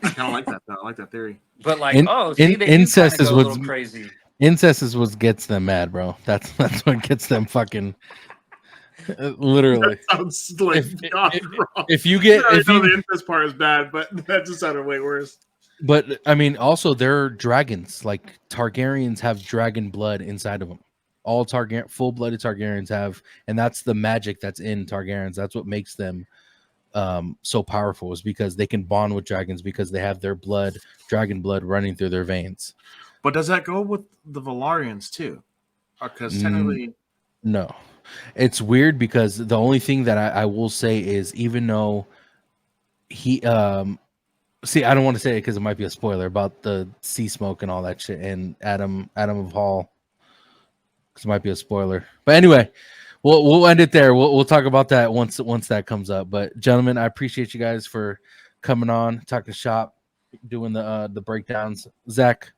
I kind of like that though. I like that theory. But like, In- they do incest kinda is go a what's- little crazy. Incest is what gets them mad, bro. That's what gets them fucking literally. That sounds like If- God if- wrong. If you get, I if know you, the incest part is bad, but that just sounded way worse. but I mean, also they're dragons. Like Targaryens have dragon blood inside of them. All Targaryen, full-blooded Targaryens have, and that's the magic that's in Targaryens. That's what makes them so powerful, is because they can bond with dragons because they have their blood, dragon blood, running through their veins. But does that go with the Valarians too? Because Mm. technically, No, it's weird because the only thing that I will say is even though he see, I don't want to say it because it might be a spoiler about the sea smoke and all that shit and Adam of Hall, because it might be a spoiler. But anyway, we'll end it there. We'll talk about that once that comes up. But gentlemen, I appreciate you guys for coming on, talking shop. doing the breakdowns. Zach,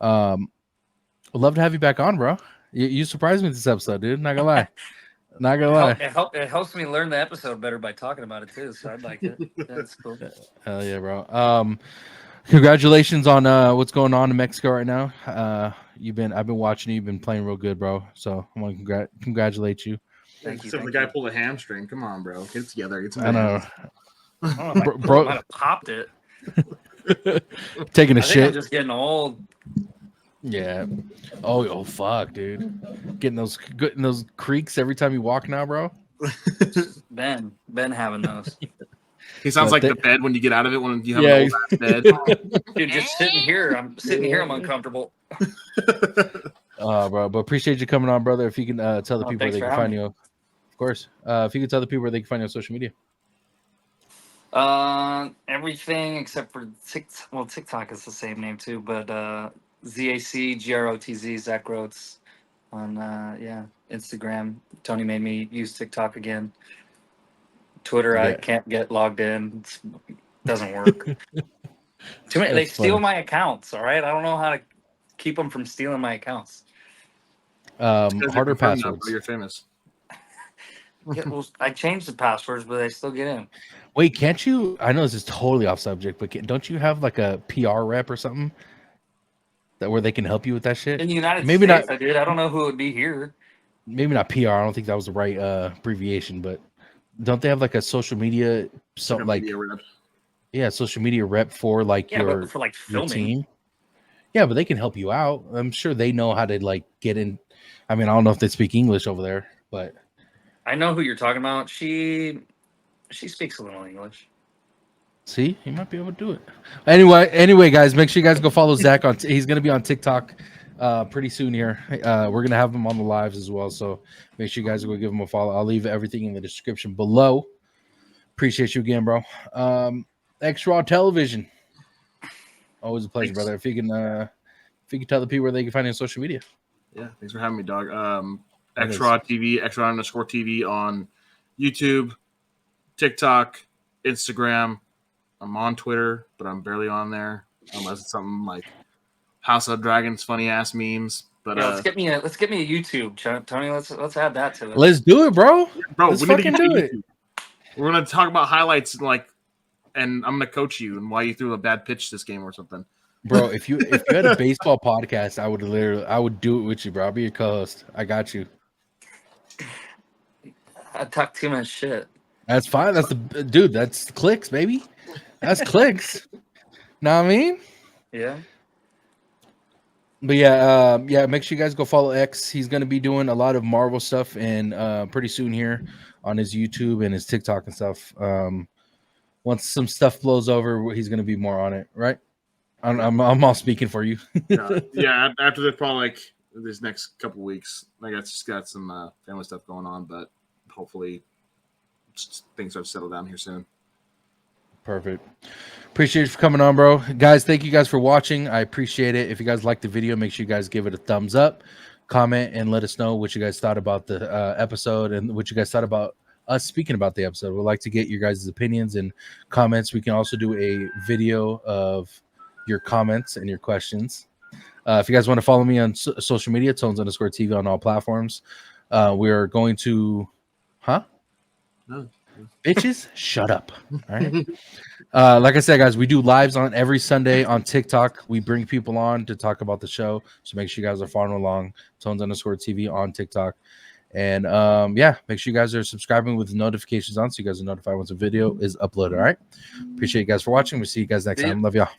I'd love to have you back on, bro. You surprised me this episode, dude. Not gonna lie. Not gonna lie. It helps me learn the episode better by talking about it too. So I'd like it. That's cool. Hell yeah, bro. Congratulations on what's going on in Mexico right now. I've been watching you. You've been playing real good, bro. So I want to congratulate you. Thank you. Except the guy pulled a hamstring. Come on, bro. Get it together. Get some I know, bro. Might have popped it. Taking a I think shit. I'm just getting old. Yeah. Oh, fuck, dude. Getting those creaks every time you walk now, bro. Ben having those. He sounds like the bed when you get out of it when you have an old ass bed. Dude, just sitting here. I'm uncomfortable. Bro, but appreciate you coming on, brother. If you can tell the people where they can find you, of course. If you can tell the people where they can find you on social media. Everything except for TikTok. Well, TikTok is the same name too, but ZACGROTZ Zach Groats on Instagram. Tony made me use TikTok again. Twitter, I can't get logged in. It doesn't work. Too many. They steal my accounts. All right, I don't know how to keep them from stealing my accounts. Harder passwords. You're famous. Yeah, well, I changed the passwords, but they still get in. Wait, can't you? I know this is totally off subject, but don't you have like a PR rep or something where they can help you with that shit? In the United Maybe States, not. I did. I don't know who would be here. Maybe not PR. I don't think that was the right abbreviation, but don't they have like a social media social media rep for like your team? Yeah, but they can help you out. I'm sure they know how to like get in. I mean, I don't know if they speak English over there, but I know who you're talking about. She speaks a little English. See, he might be able to do it. Anyway, guys, make sure you guys go follow Zach on. He's gonna be on TikTok pretty soon here. We're gonna have him on the lives as well, so make sure you guys go give him a follow. I'll leave everything in the description below. Appreciate you again, bro. X-Raw Television. Always a pleasure, brother. If you can tell the people where they can find you on social media. Yeah, thanks for having me, dog. X-Raw TV, X-Raw_TV on YouTube, TikTok, Instagram. I'm on Twitter, but I'm barely on there unless it's something like House of Dragons funny ass memes. But yeah, let's get me a YouTube, Tony. Let's add that to it. Let's do it, bro. Let's fucking do it. We're gonna talk about highlights and I'm gonna coach you and why you threw a bad pitch this game or something. Bro, if you had a baseball podcast, I would do it with you, bro. I'll be your co-host. I got you. I talk too much shit. That's fine. That's clicks, baby. That's clicks. Know what I mean? Yeah. But yeah, make sure you guys go follow X. He's gonna be doing a lot of Marvel stuff and pretty soon here on his YouTube and his TikTok and stuff. Once some stuff blows over, he's gonna be more on it, right? I'm all speaking for you. yeah. After this, probably like this next couple weeks, I just got some family stuff going on, but hopefully things are settled down here soon. Perfect. Appreciate you for coming on, bro. Guys, thank you guys for watching. I appreciate it. If you guys liked the video, make sure you guys give it a thumbs up, comment, and let us know what you guys thought about the episode and what you guys thought about us speaking about the episode. We'd like to get your guys' opinions and comments. We can also do a video of your comments and your questions. If you guys want to follow me on social media, Tones_TV on all platforms. We are going to, No. Bitches, shut up. All right. Like I said, guys, we do lives on every Sunday on TikTok. We bring people on to talk about the show. So make sure you guys are following along. Tones_TV on TikTok. And make sure you guys are subscribing with the notifications on so you guys are notified once a video is uploaded. All right. Appreciate you guys for watching. We'll see you guys next time. Love y'all.